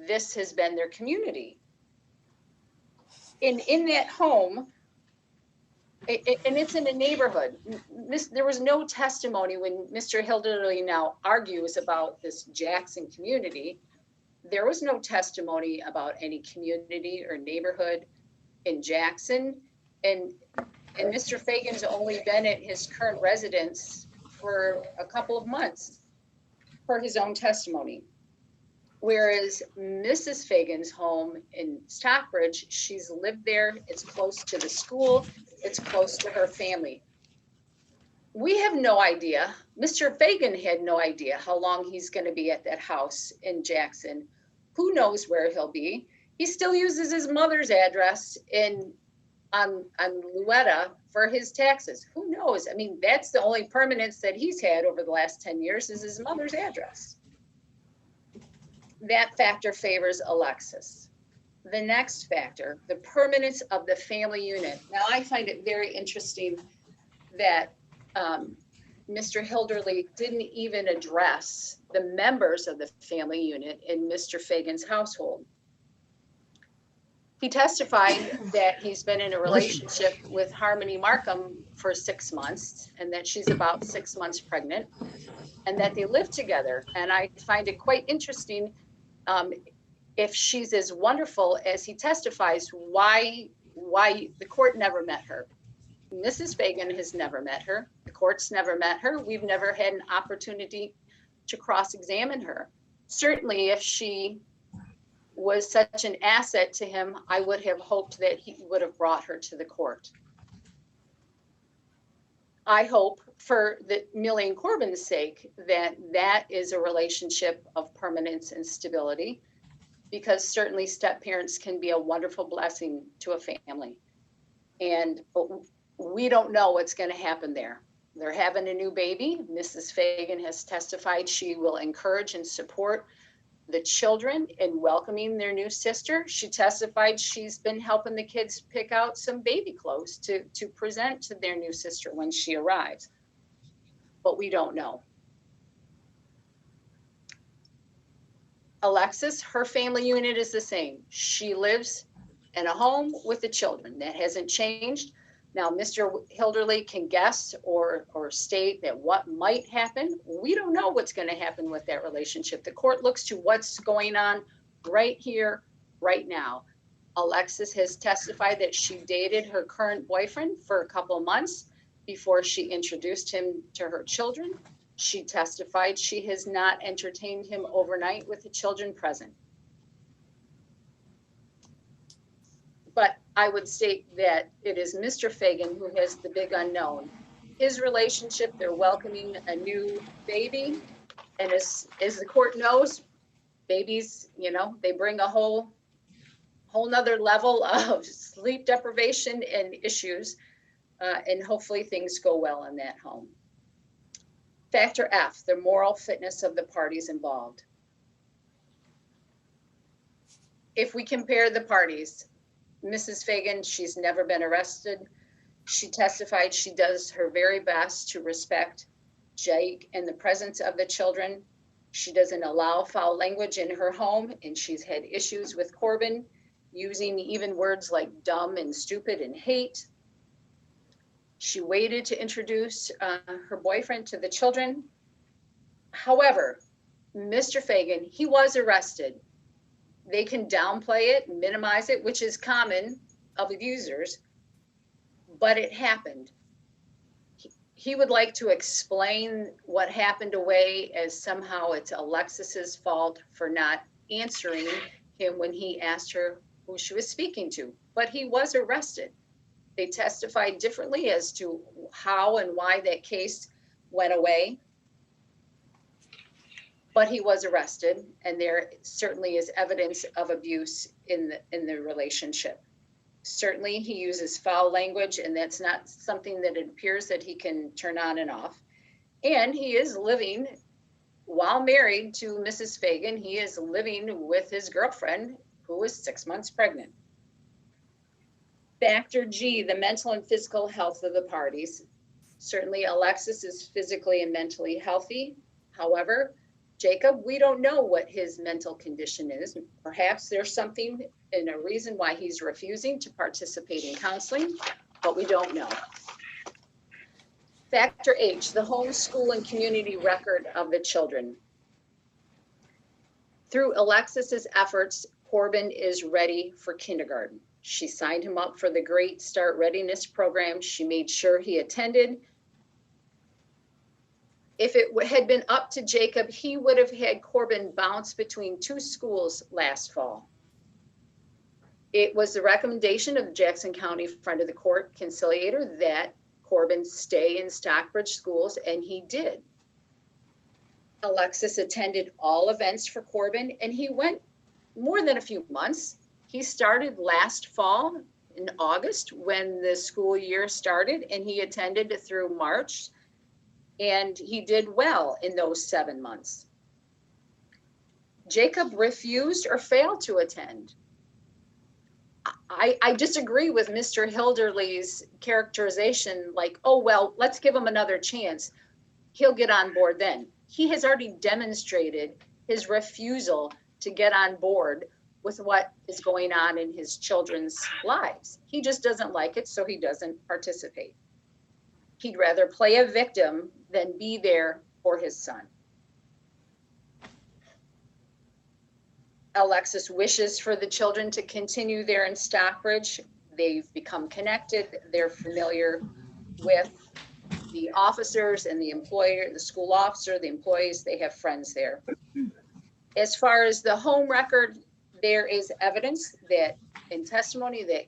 This has been their community. In that home, and it's in a neighborhood. There was no testimony when Mr. Hilderly now argues about this Jackson community There was no testimony about any community or neighborhood in Jackson. And Mr. Fagan's only been at his current residence for a couple of months per his own testimony. Whereas Mrs. Fagan's home in Stockbridge, she's lived there, it's close to the school, it's close to her family. We have no idea. Mr. Fagan had no idea how long he's going to be at that house in Jackson. Who knows where he'll be? He still uses his mother's address on Luetta for his taxes. Who knows? I mean, that's the only permanence that he's had over the last 10 years is his mother's address. That factor favors Alexis. The next factor, the permanence of the family unit. Now, I find it very interesting that Mr. Hilderly didn't even address the members of the family unit in Mr. Fagan's household. He testified that he's been in a relationship with Harmony Markham for 6 months and that she's about 6 months pregnant and that they live together. And I find it quite interesting, if she's as wonderful as he testifies, why the court never met her. Mrs. Fagan has never met her. The court's never met her. We've never had an opportunity to cross-examine her. Certainly, if she was such an asset to him, I would have hoped that he would have brought her to the court. I hope for Millie and Corbin's sake that is a relationship of permanence and stability, because certainly step-parents can be a wonderful blessing to a family. But we don't know what's going to happen there. They're having a new baby. Mrs. Fagan has testified she will encourage and support the children in welcoming their new sister. She testified she's been helping the kids pick out some baby clothes to present to their new sister when she arrives. But we don't know. Alexis, her family unit is the same. She lives in a home with the children. That hasn't changed. Now, Mr. Hilderly can guess or state that what might happen. We don't know what's going to happen with that relationship. The court looks to what's going on right here, right now. Alexis has testified that she dated her current boyfriend for a couple of months before she introduced him to her children. She testified she has not entertained him overnight with the children present. But I would state that it is Mr. Fagan who has the big unknown. His relationship, they're welcoming a new baby. And as the court knows, babies, they bring a whole nother level of sleep deprivation and issues. And hopefully things go well in that home. Factor F, the moral fitness of the parties involved. If we compare the parties, Mrs. Fagan, she's never been arrested. She testified she does her very best to respect Jake in the presence of the children. She doesn't allow foul language in her home, and she's had issues with Corbin using even words like dumb and stupid and hate. She waited to introduce her boyfriend to the children. However, Mr. Fagan, he was arrested. They can downplay it, minimize it, which is common of abusers, but it happened. He would like to explain what happened away as somehow it's Alexis's fault for not answering him when he asked her who she was speaking to, but he was arrested. They testified differently as to how and why that case went away. But he was arrested, and there certainly is evidence of abuse in the relationship. Certainly he uses foul language, and that's not something that it appears that he can turn on and off. And he is living, while married to Mrs. Fagan, he is living with his girlfriend, who is 6 months pregnant. Factor G, the mental and physical health of the parties. Certainly Alexis is physically and mentally healthy. However, Jacob, we don't know what his mental condition is. Perhaps there's something and a reason why he's refusing to participate in counseling, but we don't know. Factor H, the home, school, and community record of the children. Through Alexis's efforts, Corbin is ready for kindergarten. She signed him up for the Great Start Readiness Program. She made sure he attended. If it had been up to Jacob, he would have had Corbin bounce between two schools last fall. It was the recommendation of the Jackson County Friend of the Court Conciliator that Corbin stay in Stockbridge schools, and he did. Alexis attended all events for Corbin, and he went more than a few months. He started last fall in August when the school year started, and he attended through March, and he did well in those 7 months. Jacob refused or failed to attend. I disagree with Mr. Hilderly's characterization, like, oh, well, let's give him another chance. He'll get on board then. He has already demonstrated his refusal to get on board with what is going on in his children's lives. He just doesn't like it, so he doesn't participate. He'd rather play a victim than be there for his son. Alexis wishes for the children to continue there in Stockbridge. They've become connected. They're familiar with the officers and the employer, the school officer, the employees. They have friends there. As far as the home record, there is evidence that in testimony that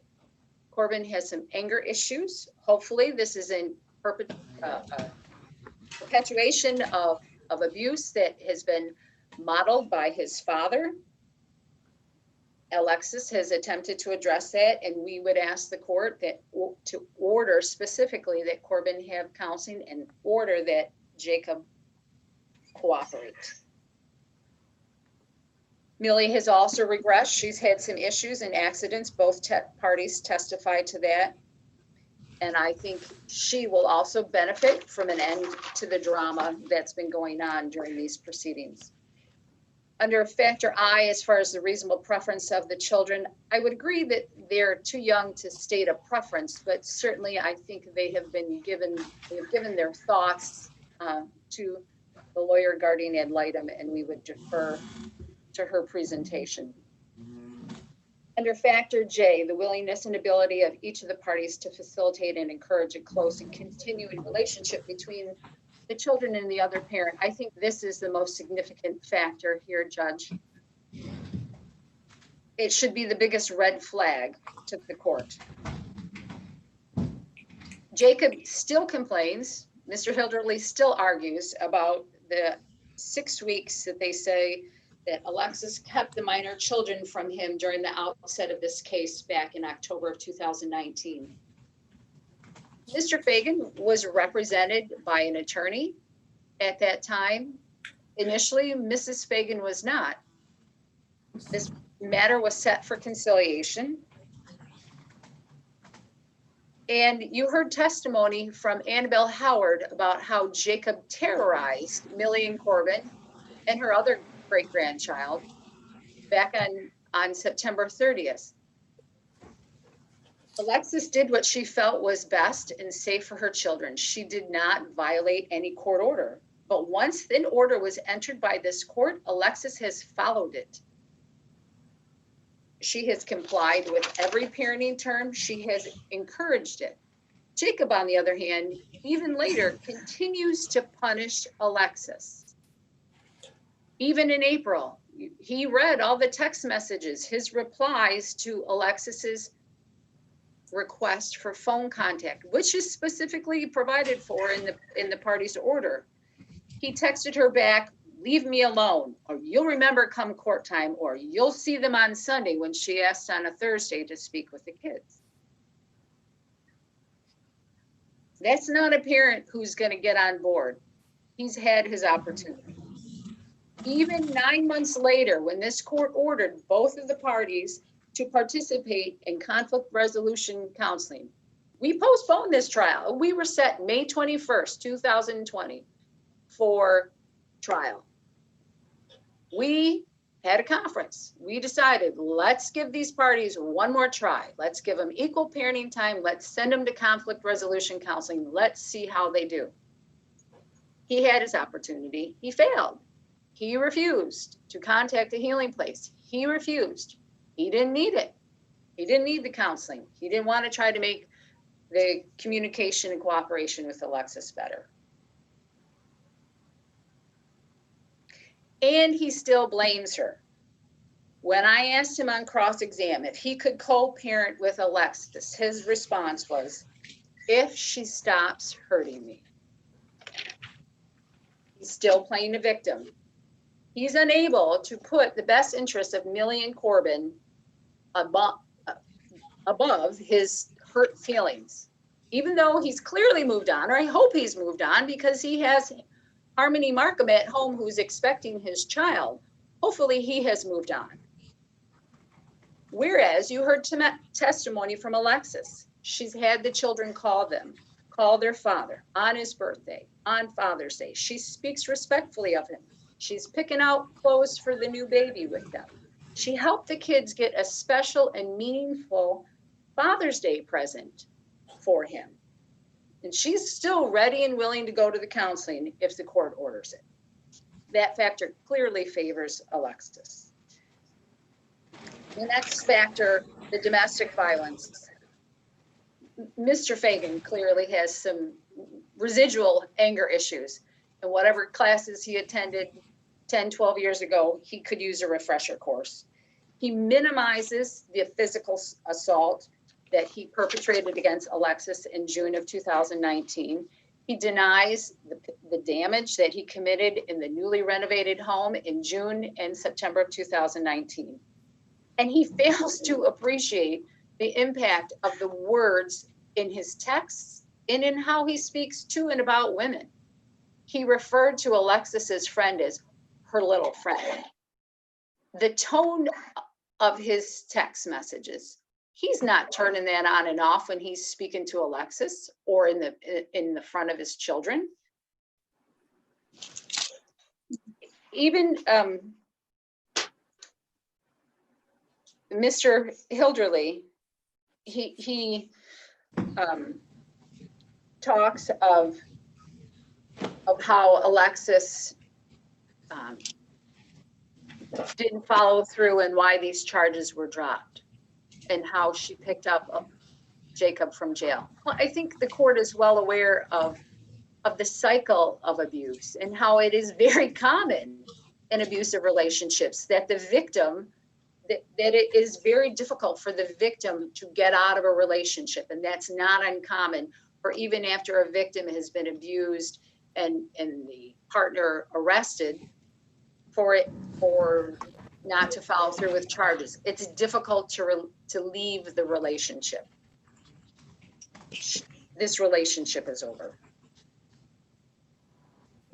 Corbin has some anger issues. Hopefully this is in perpetuation of abuse that has been modeled by his father. Alexis has attempted to address that, and we would ask the court that to order specifically that Corbin have counseling and order that Jacob cooperate. Millie has also regressed. She's had some issues and accidents. Both parties testified to that. And I think she will also benefit from an end to the drama that's been going on during these proceedings. Under factor I, as far as the reasonable preference of the children, I would agree that they're too young to state a preference, but certainly I think they have given their thoughts to the lawyer guardian ad litem, and we would defer to her presentation. Under factor J, the willingness and ability of each of the parties to facilitate and encourage a close and continuing relationship between the children and the other parent. I think this is the most significant factor here, Judge. It should be the biggest red flag to the court. Jacob still complains. Mr. Hilderly still argues about the 6 weeks that they say that Alexis kept the minor children from him during the outset of this case back in October of 2019. Mr. Fagan was represented by an attorney at that time. Initially, Mrs. Fagan was not. This matter was set for conciliation. And you heard testimony from Annabelle Howard about how Jacob terrorized Millie and Corbin and her other great-grandchild back on September 30th. Alexis did what she felt was best and safe for her children. She did not violate any court order. But once an order was entered by this court, Alexis has followed it. She has complied with every parenting term. She has encouraged it. Jacob, on the other hand, even later, continues to punish Alexis. Even in April, he read all the text messages, his replies to Alexis's request for phone contact, which is specifically provided for in the party's order. He texted her back, "Leave me alone," or "You'll remember come court time," or "You'll see them on Sunday," when she asked on a Thursday to speak with the kids. That's not a parent who's going to get on board. He's had his opportunity. Even 9 months later, when this court ordered both of the parties to participate in conflict resolution counseling, we postponed this trial. We were set May 21st, 2020 for trial. We had a conference. We decided, let's give these parties one more try. Let's give them equal parenting time. Let's send them to conflict resolution counseling. Let's see how they do. He had his opportunity. He failed. He refused to contact a healing place. He refused. He didn't need it. He didn't need the counseling. He didn't want to try to make the communication and cooperation with Alexis better. And he still blames her. When I asked him on cross-exam if he could co-parent with Alexis, his response was, if she stops hurting me. He's still playing the victim. He's unable to put the best interest of Millie and Corbin above his hurt feelings, even though he's clearly moved on, or I hope he's moved on, because he has Harmony Markham at home who's expecting his child. Hopefully he has moved on. Whereas you heard testimony from Alexis. She's had the children call their father on his birthday, on Father's Day. She speaks respectfully of him. She's picking out clothes for the new baby with them. She helped the kids get a special and meaningful Father's Day present for him. And she's still ready and willing to go to the counseling if the court orders it. That factor clearly favors Alexis. The next factor, the domestic violence. Mr. Fagan clearly has some residual anger issues, and whatever classes he attended 10, 12 years ago, he could use a refresher course. He minimizes the physical assault that he perpetrated against Alexis in June of 2019. He denies the damage that he committed in the newly renovated home in June and September of 2019. And he fails to appreciate the impact of the words in his texts and in how he speaks to and about women. He referred to Alexis's friend as her little friend. The tone of his text messages, he's not turning that on and off when he's speaking to Alexis or in the front of his children. Even Mr. Hilderly, he talks of how Alexis didn't follow through and why these charges were dropped and how she picked up Jacob from jail. Well, I think the court is well aware of the cycle of abuse and how it is very common in abusive relationships that the victim, that it is very difficult for the victim to get out of a relationship. And that's not uncommon for even after a victim has been abused and the partner arrested for not to follow through with charges. It's difficult to leave the relationship. This relationship is over.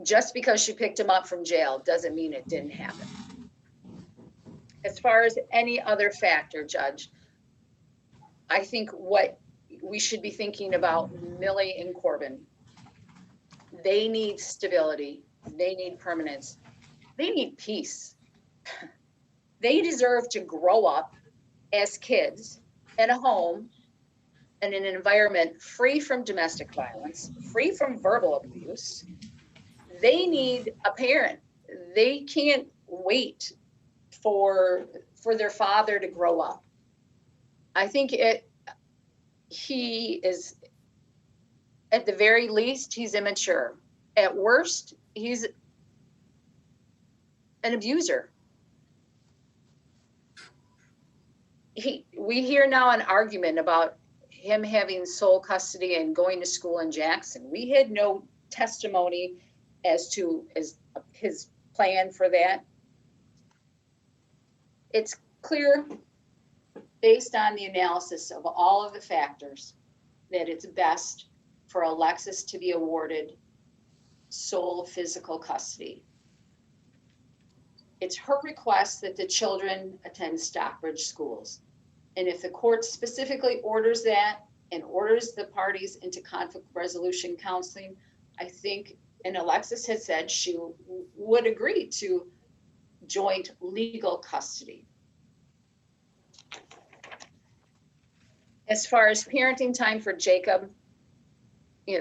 Just because she picked him up from jail doesn't mean it didn't happen. As far as any other factor, Judge, I think what we should be thinking about Millie and Corbin, they need stability, they need permanence, they need peace. They deserve to grow up as kids in a home and in an environment free from domestic violence, free from verbal abuse. They need a parent. They can't wait for their father to grow up. I think he is, at the very least, he's immature. At worst, he's an abuser. We hear now an argument about him having sole custody and going to school in Jackson. We had no testimony as to his plan for that. It's clear, based on the analysis of all of the factors, that it's best for Alexis to be awarded sole physical custody. It's her request that the children attend Stockbridge schools. And if the court specifically orders that and orders the parties into conflict resolution counseling, I think, and Alexis has said she would agree to joint legal custody. As far as parenting time for Jacob,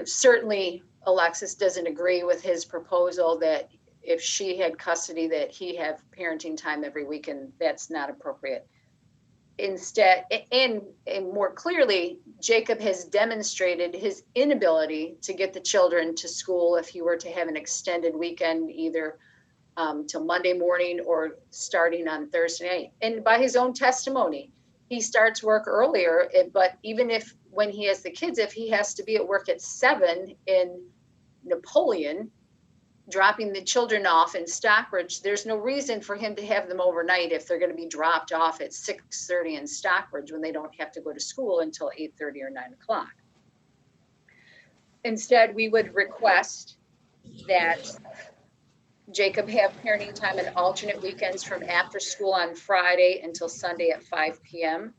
certainly Alexis doesn't agree with his proposal that if she had custody, that he have parenting time every week, and that's not appropriate. Instead, and more clearly, Jacob has demonstrated his inability to get the children to school if he were to have an extended weekend, either till Monday morning or starting on Thursday night. And by his own testimony, he starts work earlier, but even if when he has the kids, if he has to be at work at 7 in Napoleon, dropping the children off in Stockbridge, there's no reason for him to have them overnight if they're going to be dropped off at 6:30 in Stockbridge when they don't have to go to school until 8:30 or 9 o'clock. Instead, we would request that Jacob have parenting time and alternate weekends from after school on Friday until Sunday at 5 p.m.,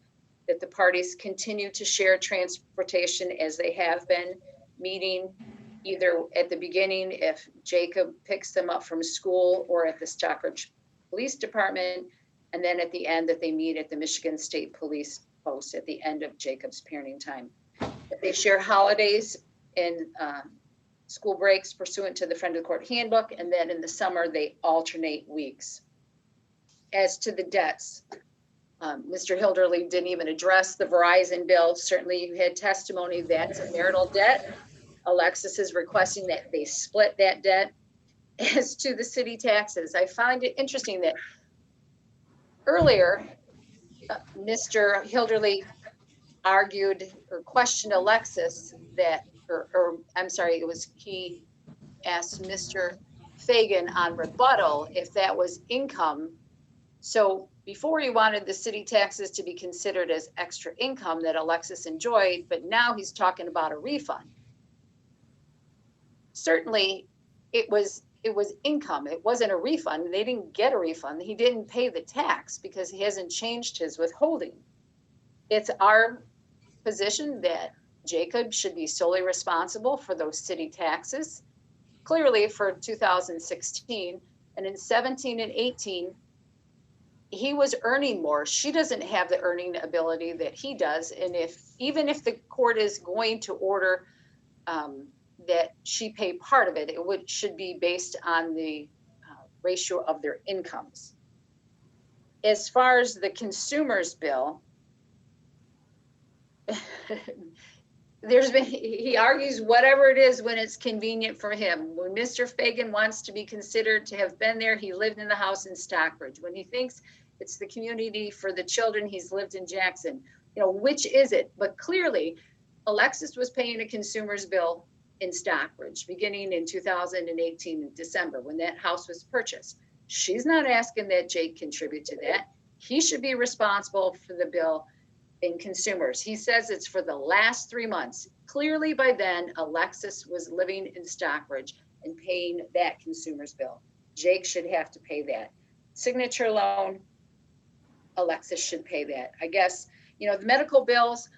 that the parties continue to share transportation as they have been, meeting either at the beginning if Jacob picks them up from school or at the Stockbridge Police Department, and then at the end that they meet at the Michigan State Police Post at the end of Jacob's parenting time. If they share holidays and school breaks pursuant to the Friend of the Court handbook, and then in the summer they alternate weeks. As to the debts, Mr. Hilderly didn't even address the Verizon bill. Certainly you had testimony that's a marital debt. Alexis is requesting that they split that debt. As to the city taxes, I find it interesting that earlier, Mr. Hilderly argued or questioned Alexis that, or I'm sorry, he asked Mr. Fagan on rebuttal if that was income. So before he wanted the city taxes to be considered as extra income that Alexis enjoyed, but now he's talking about a refund. Certainly it was income. It wasn't a refund. They didn't get a refund. He didn't pay the tax because he hasn't changed his withholding. It's our position that Jacob should be solely responsible for those city taxes, clearly for 2016. And in 17 and 18, he was earning more. She doesn't have the earning ability that he does. And even if the court is going to order that she pay part of it, should be based on the ratio of their incomes. As far as the consumer's bill, he argues whatever it is when it's convenient for him. When Mr. Fagan wants to be considered to have been there, he lived in the house in Stockbridge. When he thinks it's the community for the children, he's lived in Jackson. Which is it? But clearly, Alexis was paying a consumer's bill in Stockbridge beginning in 2018 in December when that house was purchased. She's not asking that Jake contribute to that. He should be responsible for the bill in consumers. He says it's for the last 3 months. Clearly by then, Alexis was living in Stockbridge and paying that consumer's bill. Jake should have to pay that. Signature loan, Alexis should pay that. I guess, the medical bills,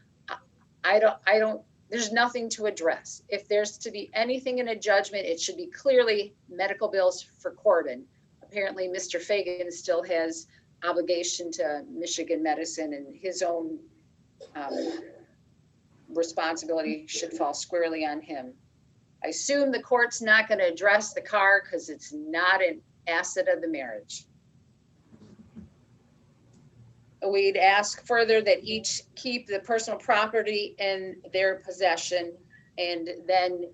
there's nothing to address. If there's to be anything in a judgment, it should be clearly medical bills for Corbin. Apparently, Mr. Fagan still has obligation to Michigan Medicine, and his own responsibility should fall squarely on him. I assume the court's not going to address the car because it's not an asset of the marriage. We'd ask further that each keep the personal property in their possession, and then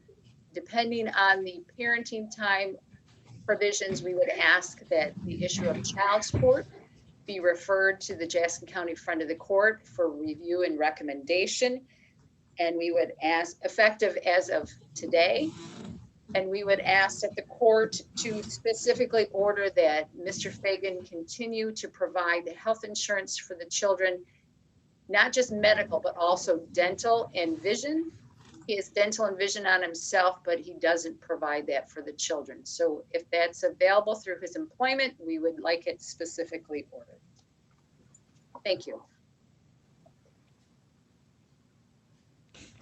depending on the parenting time provisions, we would ask that the issue of child support be referred to the Jackson County Friend of the Court for review and recommendation. And we would ask, effective as of today, and we would ask that the court to specifically order that Mr. Fagan continue to provide health insurance for the children, not just medical, but also dental and vision. He has dental and vision on himself, but he doesn't provide that for the children. So if that's available through his employment, we would like it specifically ordered. Thank you.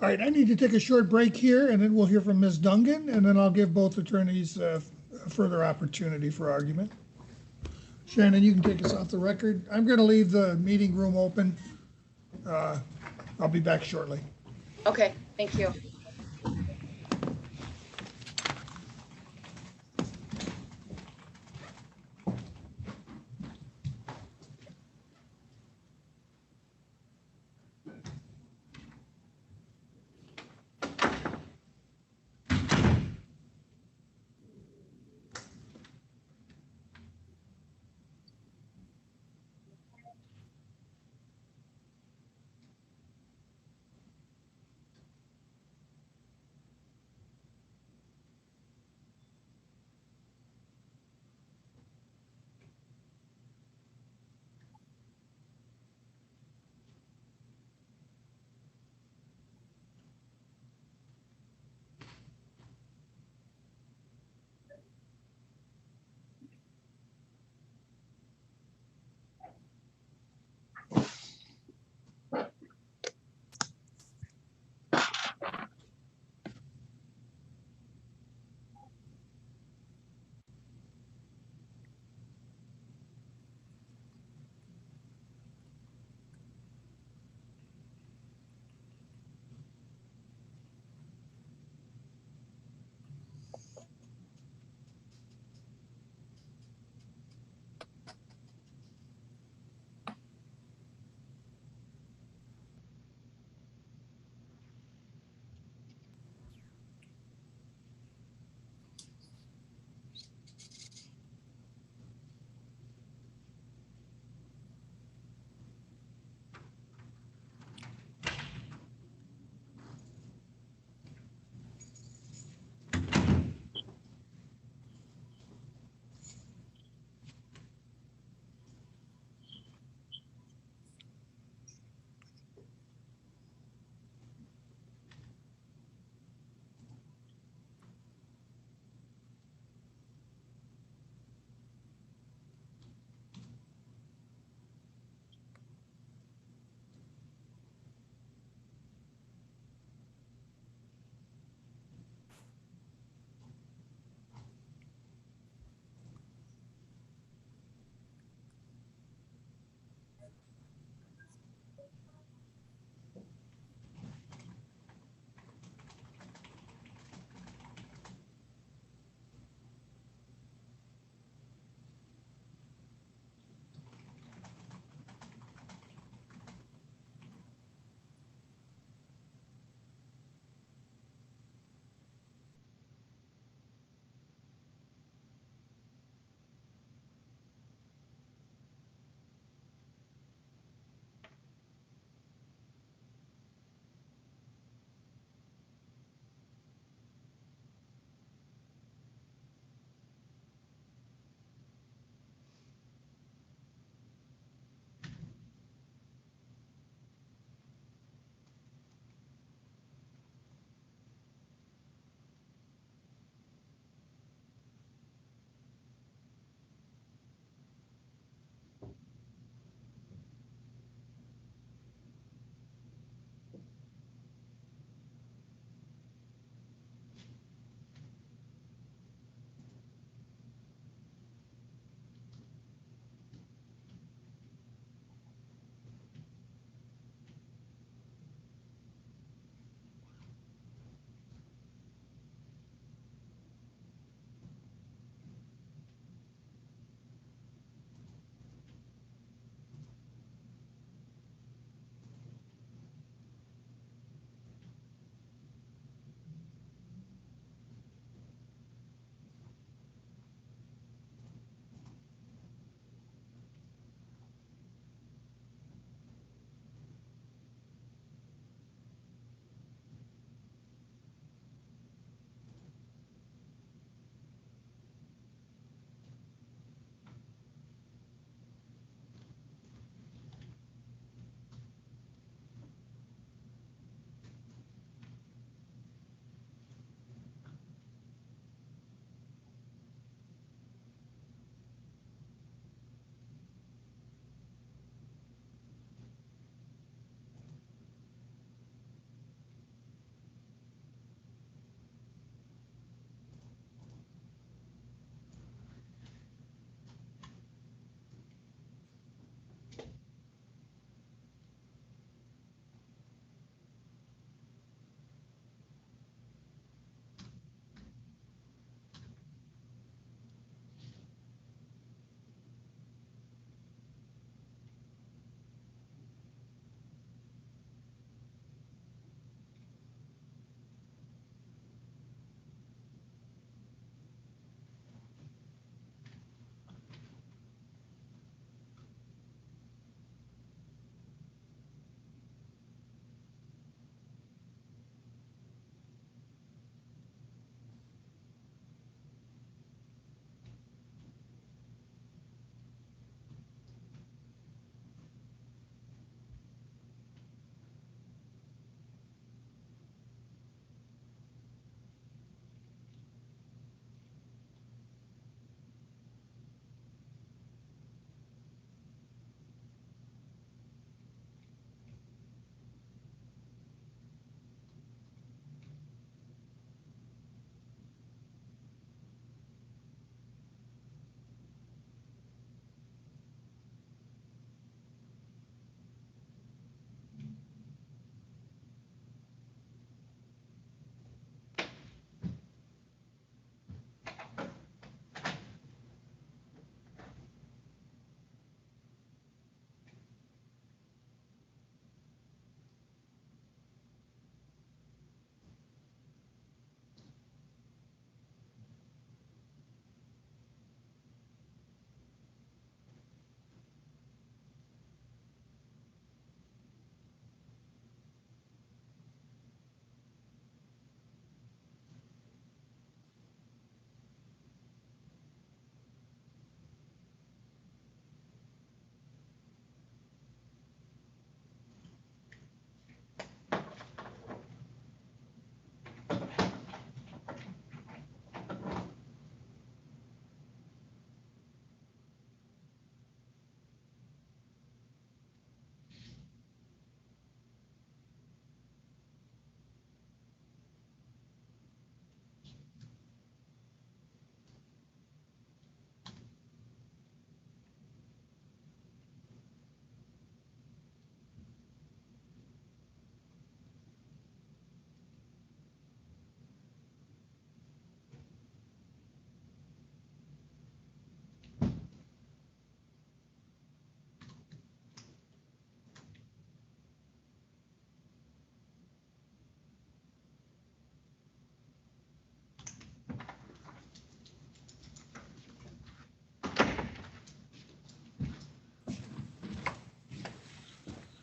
All right, I need to take a short break here, and then we'll hear from Ms. Dungan, and then I'll give both attorneys further opportunity for argument. Shannon, you can take us off the record. I'm going to leave the meeting room open. I'll be back shortly. Okay, thank you.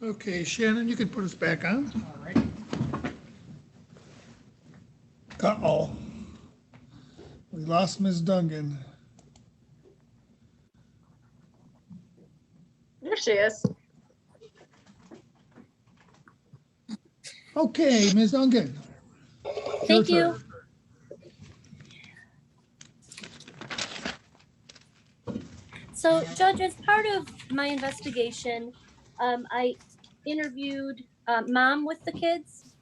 Okay, Shannon, you can put us back on. All right. Uh-oh. We lost Ms. Dungan. There she is. Okay, Ms. Dungan. Your Thank you. turn. So, Judge, as part of my investigation, I interviewed mom with the kids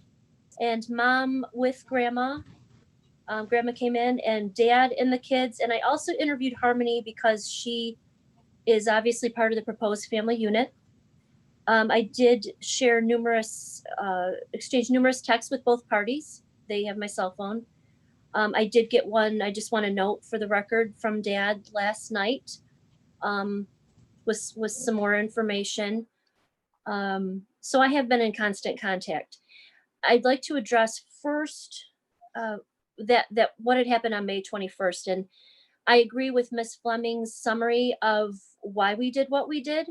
and mom with grandma. Grandma came in and dad and the kids. And I also interviewed Harmony because she is obviously part of the proposed family unit. I did share exchange numerous texts with both parties. They have my cell phone. I did get one, I just want to note for the record, from dad last night. With some more information. So I have been in constant contact. I'd like to address first that what had happened on May 21st. And I agree with Ms. Fleming's summary of why we did what we did.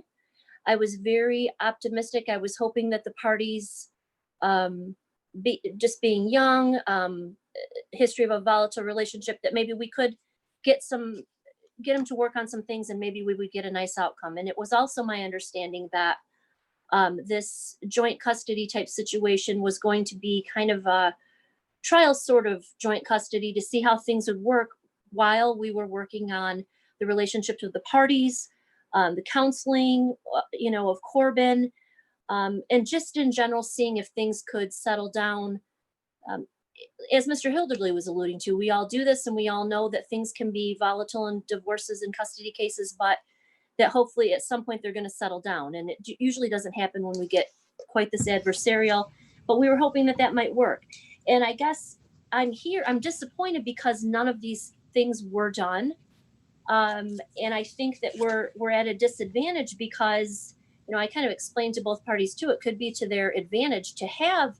I was very optimistic. I was hoping that the parties, just being young, history of a volatile relationship, that maybe we could get them to work on some things and maybe we would get a nice outcome. And it was also my understanding that this joint custody type situation was going to be kind of a trial sort of joint custody to see how things would work while we were working on the relationships with the parties, the counseling, of Corbin, and just in general, seeing if things could settle down. As Mr. Hilderly was alluding to, we all do this and we all know that things can be volatile in divorces and custody cases, but that hopefully at some point they're going to settle down. And it usually doesn't happen when we get quite this adversarial, but we were hoping that that might work. And I guess I'm disappointed because none of these things were done. And I think that we're at a disadvantage because, I kind of explained to both parties too, it could be to their advantage to have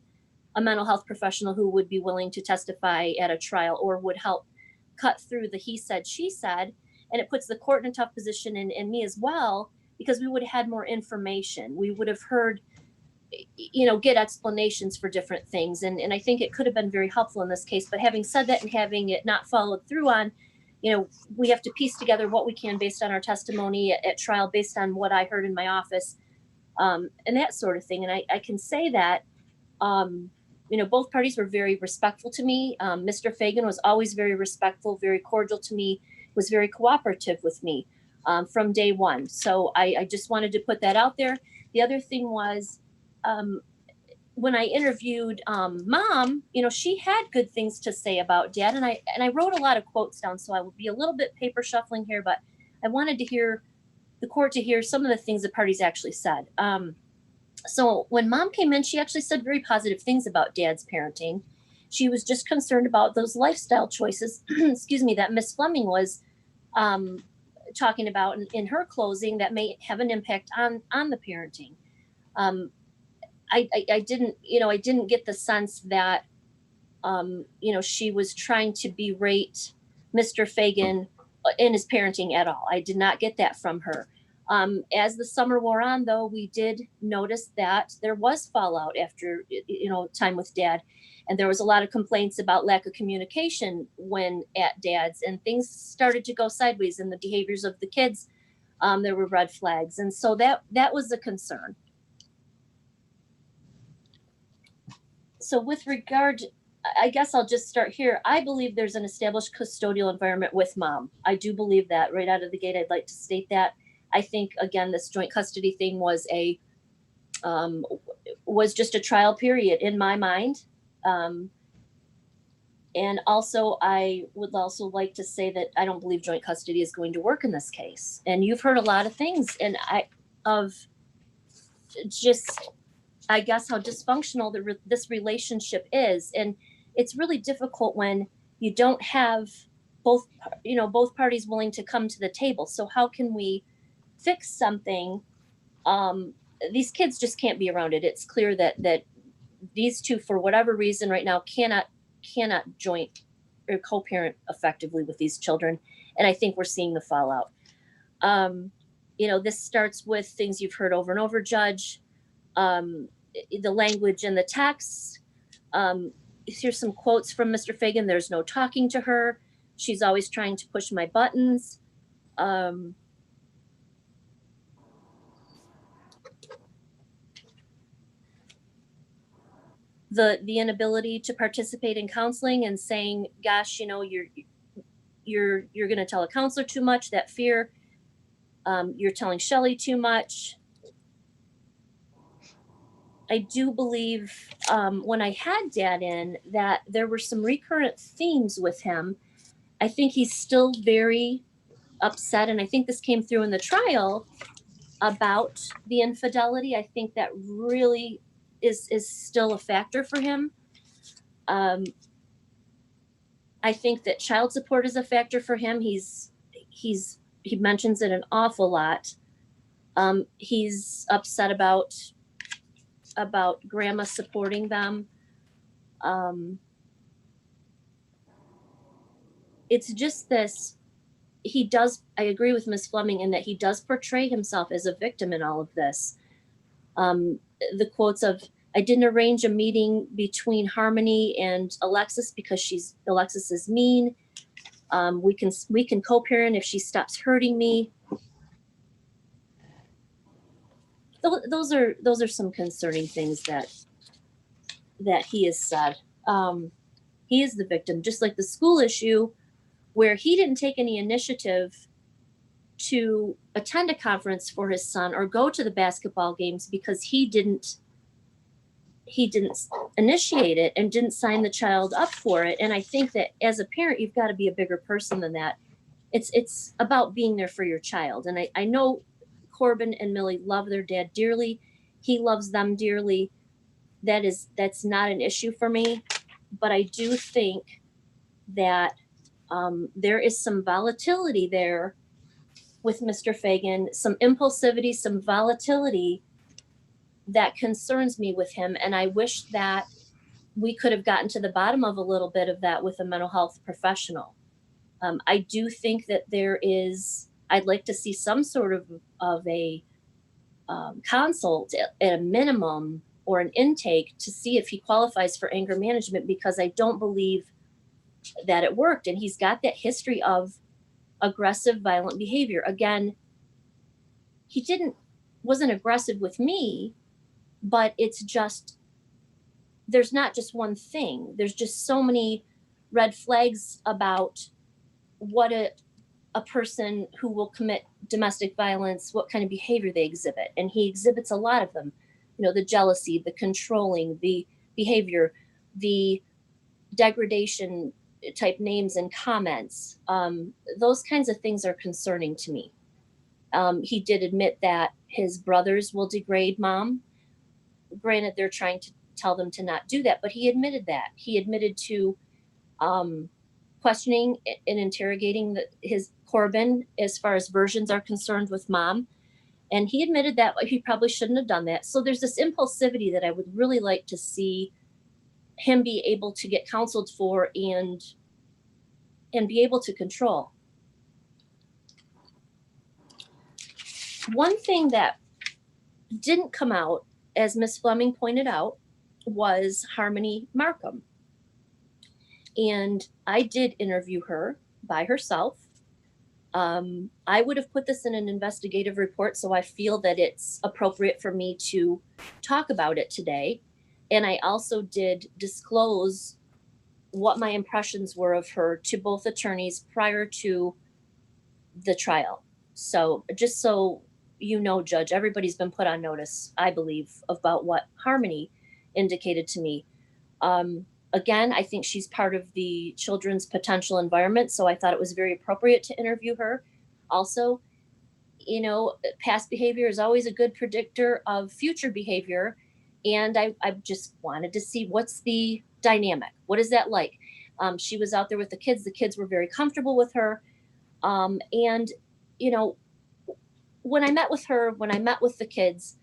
a mental health professional who would be willing to testify at a trial or would help cut through the he said, she said. And it puts the court in a tough position and me as well, because we would have had more information. We would have heard, get explanations for different things. And I think it could have been very helpful in this case. But having said that and having it not followed through on, we have to piece together what we can based on our testimony at trial, based on what I heard in my office, and that sort of thing. And I can say that, both parties were very respectful to me. Mr. Fagan was always very respectful, very cordial to me, was very cooperative with me from day one. So I just wanted to put that out there. The other thing was, when I interviewed mom, she had good things to say about dad. And I wrote a lot of quotes down, so I will be a little bit paper shuffling here, but I wanted to hear the court to hear some of the things the parties actually said. So when mom came in, she actually said very positive things about dad's parenting. She was just concerned about those lifestyle choices, excuse me, that Miss Fleming was talking about in her closing that may have an impact on the parenting. I didn't get the sense that, she was trying to berate Mr. Fagan in his parenting at all. I did not get that from her. As the summer wore on, though, we did notice that there was fallout after, time with dad. And there was a lot of complaints about lack of communication when at dad's, and things started to go sideways in the behaviors of the kids. There were red flags. And so that was a concern. So with regard, I guess I'll just start here. I believe there's an established custodial environment with mom. I do believe that right out of the gate. I'd like to state that. I think, again, this joint custody thing was just a trial period in my mind. And also, I would also like to say that I don't believe joint custody is going to work in this case. And you've heard a lot of things, and I guess how dysfunctional this relationship is. And it's really difficult when you don't have both parties willing to come to the table. So how can we fix something? These kids just can't be around it. It's clear that these two, for whatever reason right now, cannot joint or co-parent effectively with these children. And I think we're seeing the fallout. This starts with things you've heard over and over, Judge. the language in the text. Here's some quotes from Mr. Fagan. There's no talking to her. She's always trying to push my buttons. The inability to participate in counseling and saying, gosh, you know, you're going to tell a counselor too much, that fear. You're telling Shelley too much. I do believe when I had Dad in that there were some recurrent themes with him. I think he's still very upset, and I think this came through in the trial about the infidelity. I think that really is still a factor for him. I think that child support is a factor for him. He mentions it an awful lot. He's upset about grandma supporting them. It's just this, I agree with Ms. Fleming in that he does portray himself as a victim in all of this. The quotes of, I didn't arrange a meeting between Harmony and Alexis because Alexis is mean. We can co-parent if she stops hurting me. Those are some concerning things that he has said. He is the victim, just like the school issue, where he didn't take any initiative to attend a conference for his son or go to the basketball games because he didn't initiate it and didn't sign the child up for it. And I think that as a parent, you've got to be a bigger person than that. It's about being there for your child. And I know Corbin and Millie love their dad dearly. He loves them dearly. That's not an issue for me. But I do think that there is some volatility there with Mr. Fagan, some impulsivity, some volatility that concerns me with him. And I wish that we could have gotten to the bottom of a little bit of that with a mental health professional. I do think that I'd like to see some sort of a consult at a minimum or an intake to see if he qualifies for anger management, because I don't believe that it worked. And he's got that history of aggressive, violent behavior. Again, he wasn't aggressive with me, but it's just, there's not just one thing. There's just so many red flags about what a person who will commit domestic violence, what kind of behavior they exhibit. And he exhibits a lot of them, the jealousy, the controlling, the behavior, the degradation type names and comments. Those kinds of things are concerning to me. He did admit that his brothers will degrade mom. Granted, they're trying to tell them to not do that, but he admitted that. He admitted to questioning and interrogating his Corbin as far as versions are concerned with mom. And he admitted that he probably shouldn't have done that. So there's this impulsivity that I would really like to see him be able to get counseled for and be able to control. One thing that didn't come out, as Ms. Fleming pointed out, was Harmony Markham. And I did interview her by herself. I would have put this in an investigative report, so I feel that it's appropriate for me to talk about it today. And I also did disclose what my impressions were of her to both attorneys prior to the trial. So just so you know, Judge, everybody's been put on notice, I believe, about what Harmony indicated to me. Again, I think she's part of the children's potential environment, so I thought it was very appropriate to interview her. Also, past behavior is always a good predictor of future behavior, and I just wanted to see what's the dynamic. What is that like? She was out there with the kids. The kids were very comfortable with her. And, when I met with her, when I met with the kids,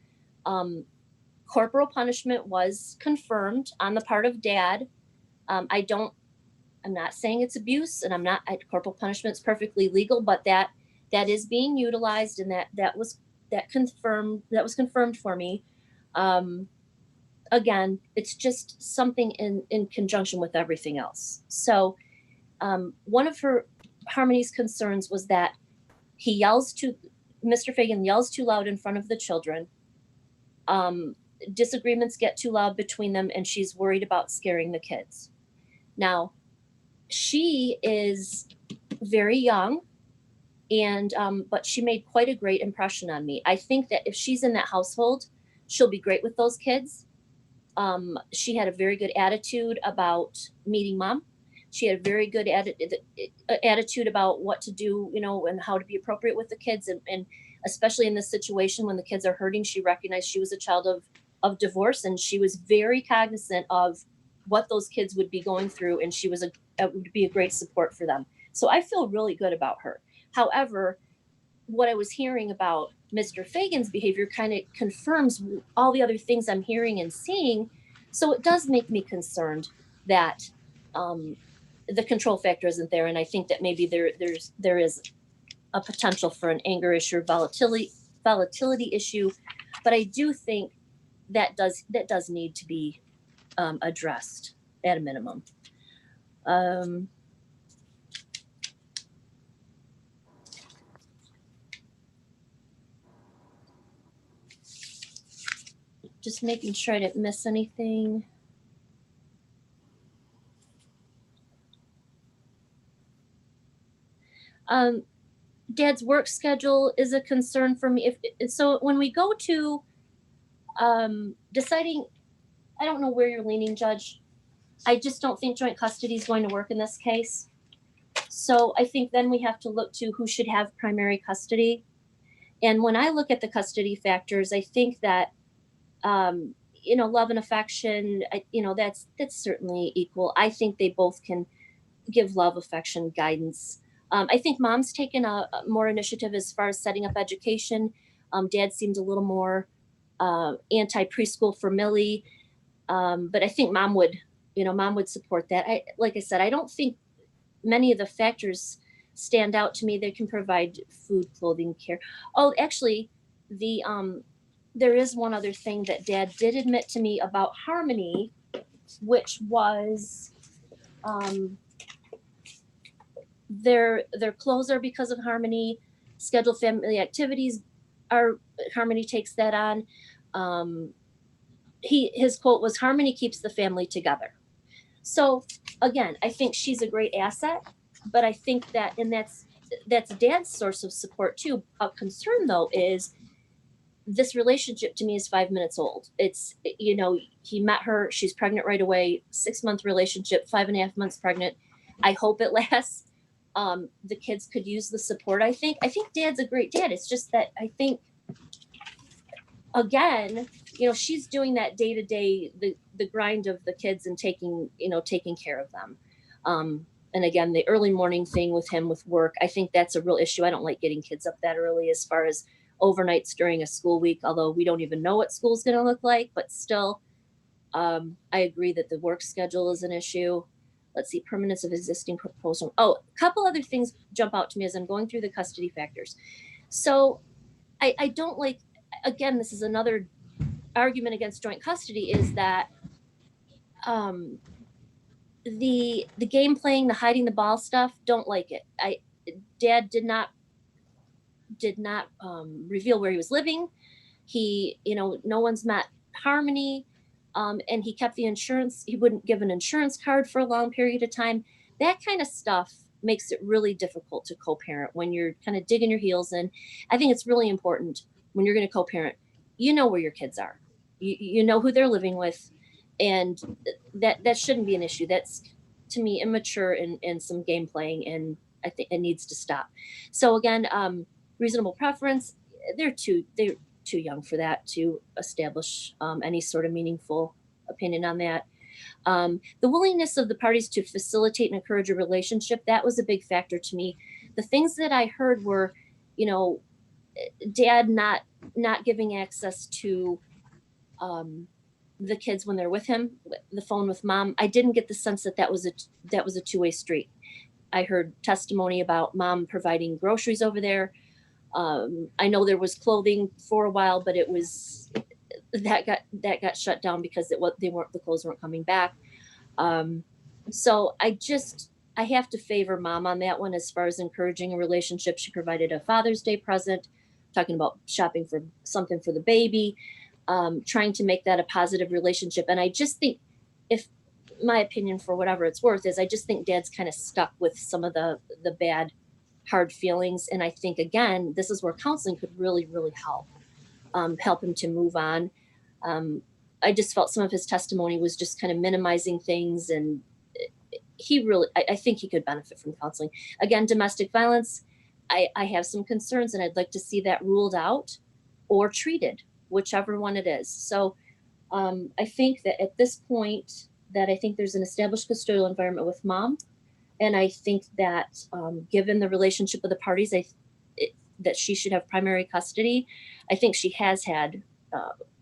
corporal punishment was confirmed on the part of Dad. I'm not saying it's abuse, and corporal punishment is perfectly legal, but that is being utilized, and that was confirmed for me. Again, it's just something in conjunction with everything else. So one of Harmony's concerns was that Mr. Fagan yells too loud in front of the children. Disagreements get too loud between them, and she's worried about scaring the kids. Now, she is very young, and but she made quite a great impression on me. I think that if she's in that household, she'll be great with those kids. She had a very good attitude about meeting mom. She had a very good attitude about what to do, and how to be appropriate with the kids. And especially in this situation when the kids are hurting, she recognized she was a child of divorce, and she was very cognizant of what those kids would be going through. And she would be a great support for them. So I feel really good about her. However, what I was hearing about Mr. Fagan's behavior kind of confirms all the other things I'm hearing and seeing. So it does make me concerned that the control factor isn't there. And I think that maybe there is a potential for an anger issue, or volatility issue. But I do think that does need to be addressed at a minimum. Just making sure I didn't miss anything. Dad's work schedule is a concern for me. So when we go to deciding, I don't know where you're leaning, Judge. I just don't think joint custody is going to work in this case. So I think then we have to look to who should have primary custody. And when I look at the custody factors, I think that love and affection, that's certainly equal. I think they both can give love, affection, guidance. I think mom's taken a more initiative as far as setting up education. Dad seemed a little more anti-preschool for Millie. But I think mom would support that. Like I said, I don't think many of the factors stand out to me. They can provide food, clothing, care. Oh, actually, there is one other thing that Dad did admit to me about Harmony, which was their clothes are because of Harmony. Scheduled family activities Harmony takes that on. His quote was, "Harmony keeps the family together." So again, I think she's a great asset, but I think that, and that's Dad's source of support too. A concern though is this relationship to me is 5 minutes old. It's, he met her, she's pregnant right away, 6-month relationship, 5.5 months pregnant. I hope it lasts. The kids could use the support. I think Dad's a great dad. It's just that I think, again, she's doing that day to day, the grind of the kids and taking care of them. And again, the early morning thing with him with work, I think that's a real issue. I don't like getting kids up that early as far as overnights during a school week, although we don't even know what school's going to look like, but still, I agree that the work schedule is an issue. Let's see, permanence of existing proposal. Oh, a couple other things jump out to me as I'm going through the custody factors. So I don't like, again, this is another argument against joint custody, is that the game playing, the hiding the ball stuff, don't like it. Dad did not reveal where he was living. He, no one's met Harmony, and he kept the insurance. He wouldn't give an insurance card for a long period of time. That kind of stuff makes it really difficult to co-parent when you're kind of digging your heels in. I think it's really important when you're going to co-parent, where your kids are, you know who they're living with, and that shouldn't be an issue. That's, to me, immature and some game playing, and I think it needs to stop. So again, reasonable preference, they're too young for that to establish any sort of meaningful opinion on that. The willingness of the parties to facilitate and encourage a relationship, that was a big factor to me. The things that I heard were, Dad not giving access to the kids when they're with him, the phone with mom. I didn't get the sense that was a two-way street. I heard testimony about mom providing groceries over there. I know there was clothing for a while, but it was that got shut down because the clothes weren't coming back. So I have to favor mom on that one as far as encouraging a relationship. She provided a Father's Day present, talking about shopping for something for the baby, trying to make that a positive relationship. And I just think, if my opinion, for whatever it's worth, is I just think dad's kind of stuck with some of the bad, hard feelings. And I think, again, this is where counseling could really, really help him to move on. I just felt some of his testimony was just kind of minimizing things, and I think he could benefit from counseling. Again, domestic violence, I have some concerns, and I'd like to see that ruled out or treated, whichever one it is. So I think that at this point, that I think there's an established custodial environment with mom, and I think that given the relationship of the parties, that she should have primary custody. I think she has had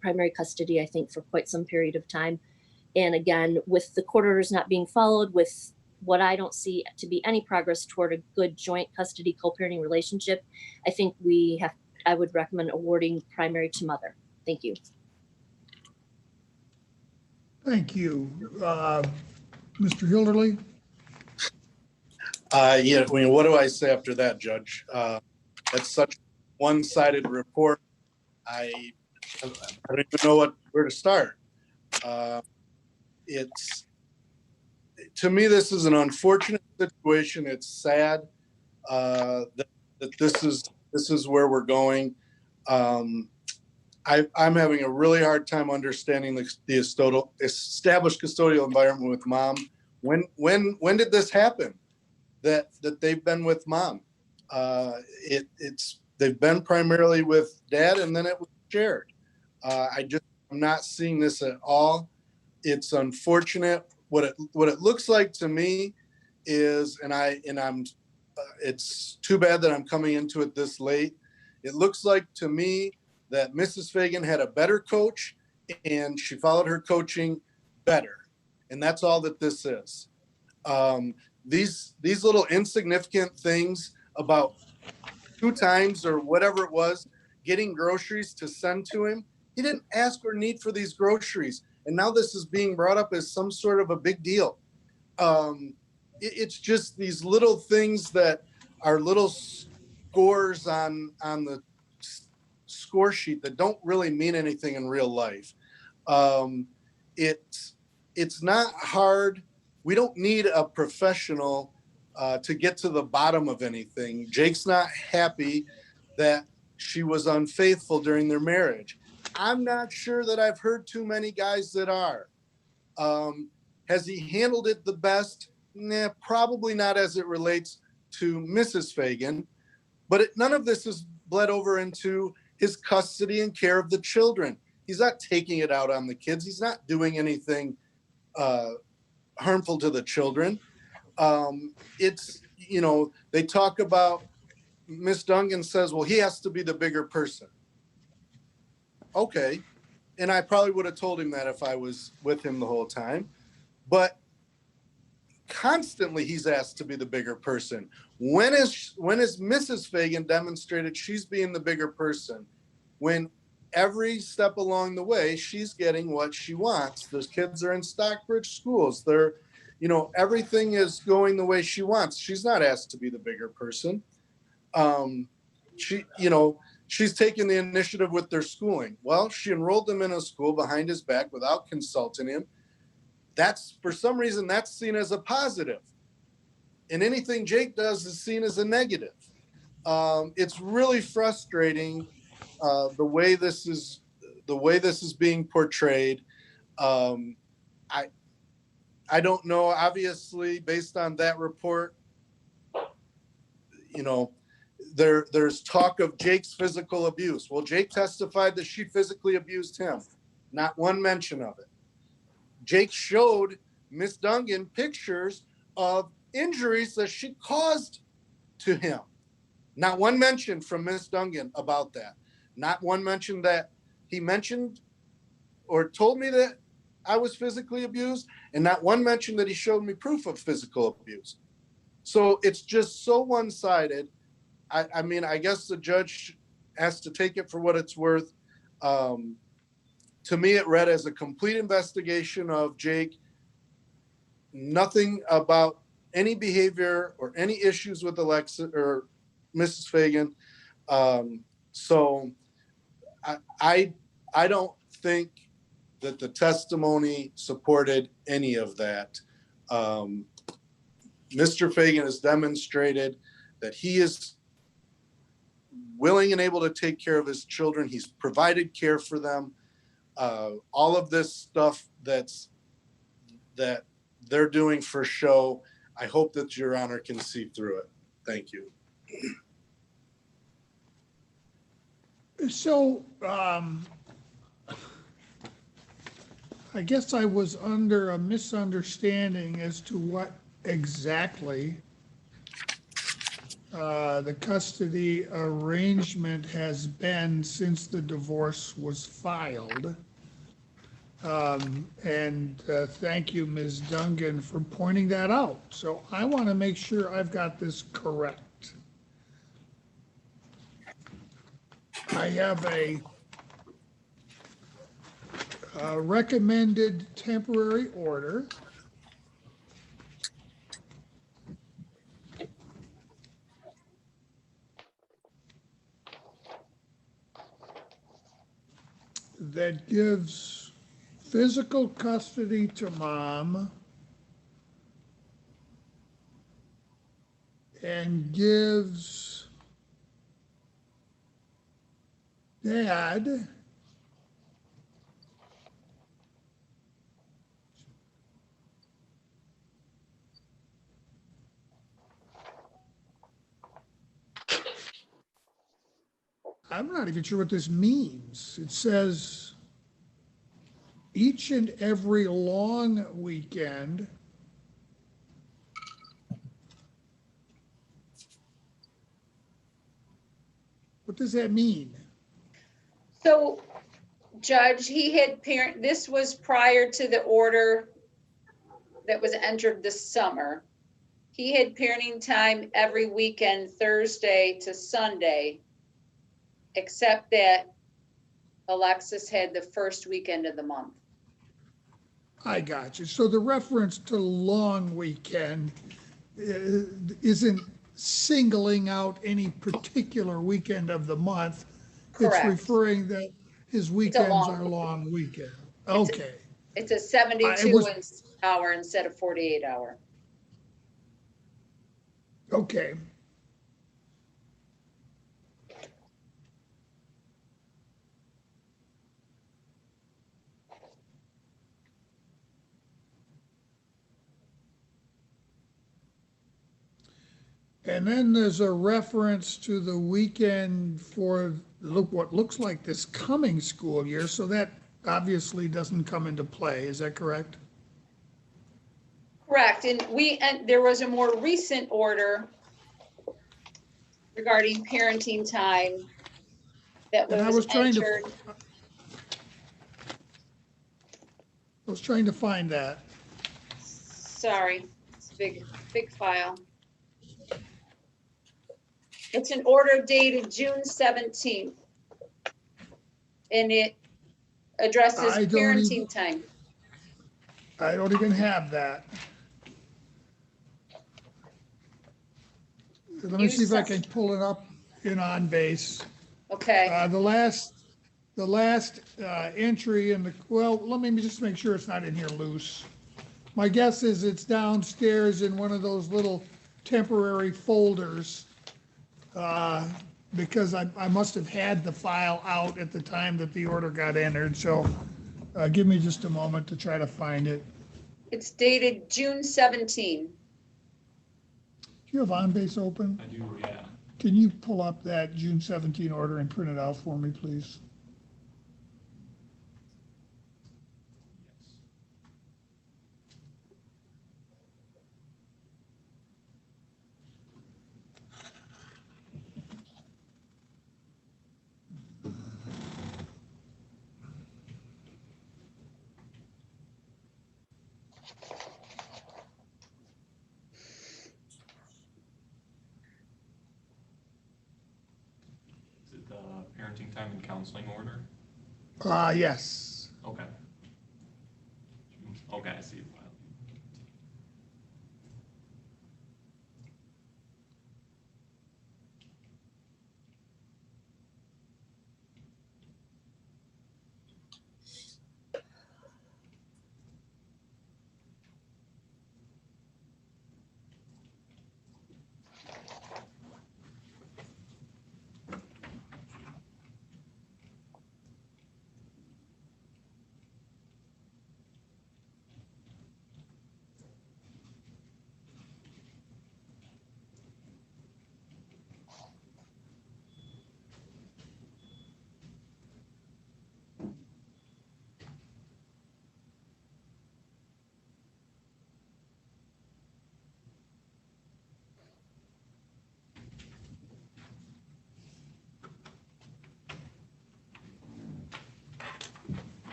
primary custody, I think, for quite some period of time. And again, with the court orders not being followed, with what I don't see to be any progress toward a good joint custody co-parenting relationship, I think I would recommend awarding primary to mother. Thank you. Thank you. Mr. Hilderly? Yeah, I mean, what do I say after that, Judge? That's such a one-sided report. I don't even know where to start. To me, this is an unfortunate situation. It's sad that this is where we're going. I'm having a really hard time understanding the established custodial environment with mom. When did this happen? That they've been with mom. They've been primarily with dad, and then it was shared. I'm not seeing this at all. It's unfortunate. What it looks like to me is, it's too bad that I'm coming into it this late. It looks like to me that Mrs. Fagan had a better coach, and she followed her coaching better, and that's all that this is. These little insignificant things about 2 times or whatever it was, getting groceries to send to him. He didn't ask or need for these groceries. And now this is being brought up as some sort of a big deal. It's just these little things that are little scores on the score sheet that don't really mean anything in real life. It's not hard. We don't need a professional to get to the bottom of anything. Jake's not happy that she was unfaithful during their marriage. I'm not sure that I've heard too many guys that are. Has he handled it the best? Nah, probably not as it relates to Mrs. Fagan, but none of this is bled over into his custody and care of the children. He's not taking it out on the kids. He's not doing anything harmful to the children. They talk about, Miss Dungan says, well, he has to be the bigger person. Okay. And I probably would have told him that if I was with him the whole time. But constantly he's asked to be the bigger person. When is Mrs. Fagan demonstrated she's being the bigger person? When every step along the way, she's getting what she wants. Those kids are in Stockbridge schools. Everything is going the way she wants. She's not asked to be the bigger person. She's taking the initiative with their schooling. Well, she enrolled them in a school behind his back without consulting him. For some reason, that's seen as a positive. And anything Jake does is seen as a negative. It's really frustrating the way this is being portrayed. I don't know. Obviously, based on that report, there's talk of Jake's physical abuse. Well, Jake testified that she physically abused him. Not one mention of it. Jake showed Miss Dungan pictures of injuries that she caused to him. Not one mention from Miss Dungan about that. Not one mention that he mentioned or told me that I was physically abused, and not one mention that he showed me proof of physical abuse. So it's just so one-sided. I mean, I guess the judge has to take it for what it's worth. To to me, it read as a complete investigation of Jake. Nothing about any behavior or any issues with Alexa or Mrs. Fagan. So I don't think that the testimony supported any of that. Mr. Fagan has demonstrated that he is willing and able to take care of his children. He's provided care for them. All of this stuff that they're doing for show, I hope that Your Honor can see through it. Thank you. So, I guess I was under a misunderstanding as to what exactly the custody arrangement has been since the divorce was filed. And thank you, Ms. Dungan, for pointing that out. So I want to make sure I've got this correct. I have a recommended temporary order that gives physical custody to mom and gives dad I'm not even sure what this means. It says each and every long weekend. What does that mean? So, Judge, this was prior to the order that was entered this summer. He had parenting time every weekend, Thursday to Sunday, except that Alexis had the first weekend of the month. I got you. So the reference to long weekend isn't singling out any particular weekend of the month. Correct. It's referring that his weekends are long weekend. Okay. It's a 72 hour instead of 48 hour. Okay. And then there's a reference to the weekend for what looks like this coming school year. So that obviously doesn't come into play. Is that correct? Correct. And there was a more recent order regarding parenting time that And I was was trying entered. to find that. Sorry, it's a big file. It's an order dated June 17th. And it addresses parenting time. I don't even have that. Let me see if I can pull it up in OnBase. Okay, The last entry in the, well, let me just make sure it's not in here loose. My guess is it's downstairs in one of those little temporary folders, because I must have had the file out at the time that the order got entered. So give me just a moment to try to find it. it's dated June 17. Do you have OnBase open? I do, yeah. Can you pull up that June 17 order and print it out for me, please? Is it the parenting time and counseling order? Yes.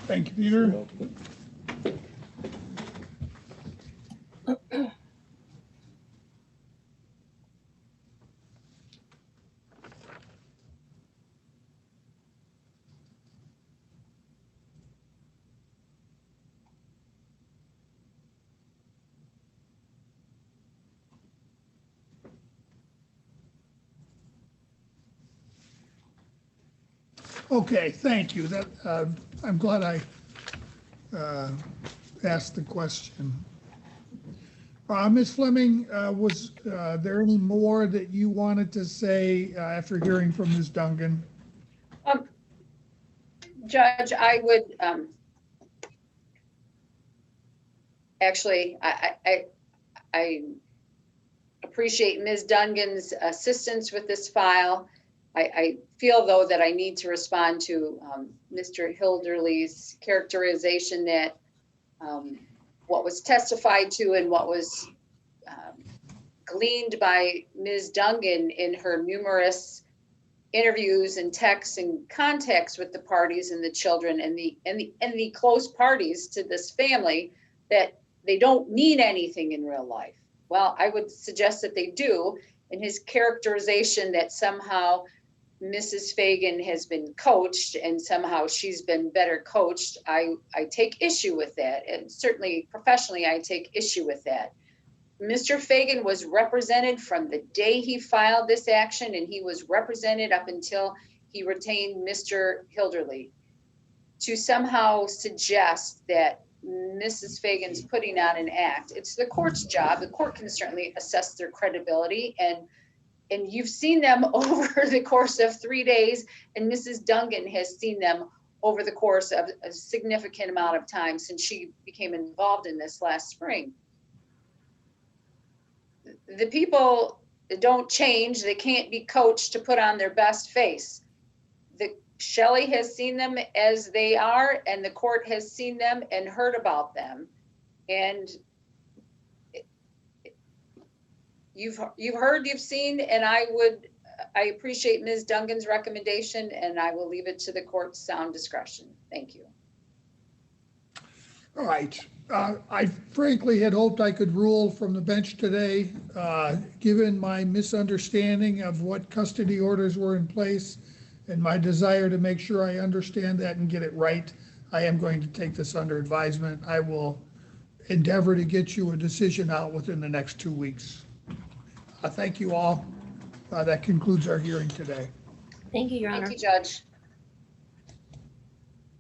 Thank you, Peter. Okay, thank you. That, I'm glad I asked the question. Ms. Fleming, was there any more that you wanted to say after hearing from Ms. Duncan? Judge, I would, actually, I appreciate Ms. Dungan's assistance with this file. I feel though that I need to respond to Mr. Hilderly's characterization that what was testified to and what was gleaned by Ms. Dungan in her numerous interviews and texts and contacts with the parties and the children and the close parties to this family, that they don't mean anything in real life. Well, I would suggest that they do. And his characterization that somehow Mrs. Fagan has been coached and somehow she's been better coached, I take issue with that. And certainly professionally, I take issue with that. Mr. Fagan was represented from the day he filed this action, and he was represented up until he retained Mr. Hilderly. To somehow suggest that Mrs. Fagan's putting on an act, it's the court's job. The court can certainly assess their credibility, and you've seen them over the course of 3 days, and Mrs. Dungan has seen them over the course of a significant amount of time since she became involved in this last spring. The people don't change. They can't be coached to put on their best face. Shelley has seen them as they are, and the court has seen them and heard about them. And you've heard, you've seen, and I appreciate Ms. Dungan's recommendation, and I will leave it to the court's sound discretion. Thank you. All right. I frankly had hoped I could rule from the bench today. Given my misunderstanding of what custody orders were in place and my desire to make sure I understand that and get it right, I am going to take this under advisement. I will endeavor to get you a decision out within the next 2 weeks. Thank you all. That concludes our hearing today. Thank you, Your Honor. Thank you, Judge.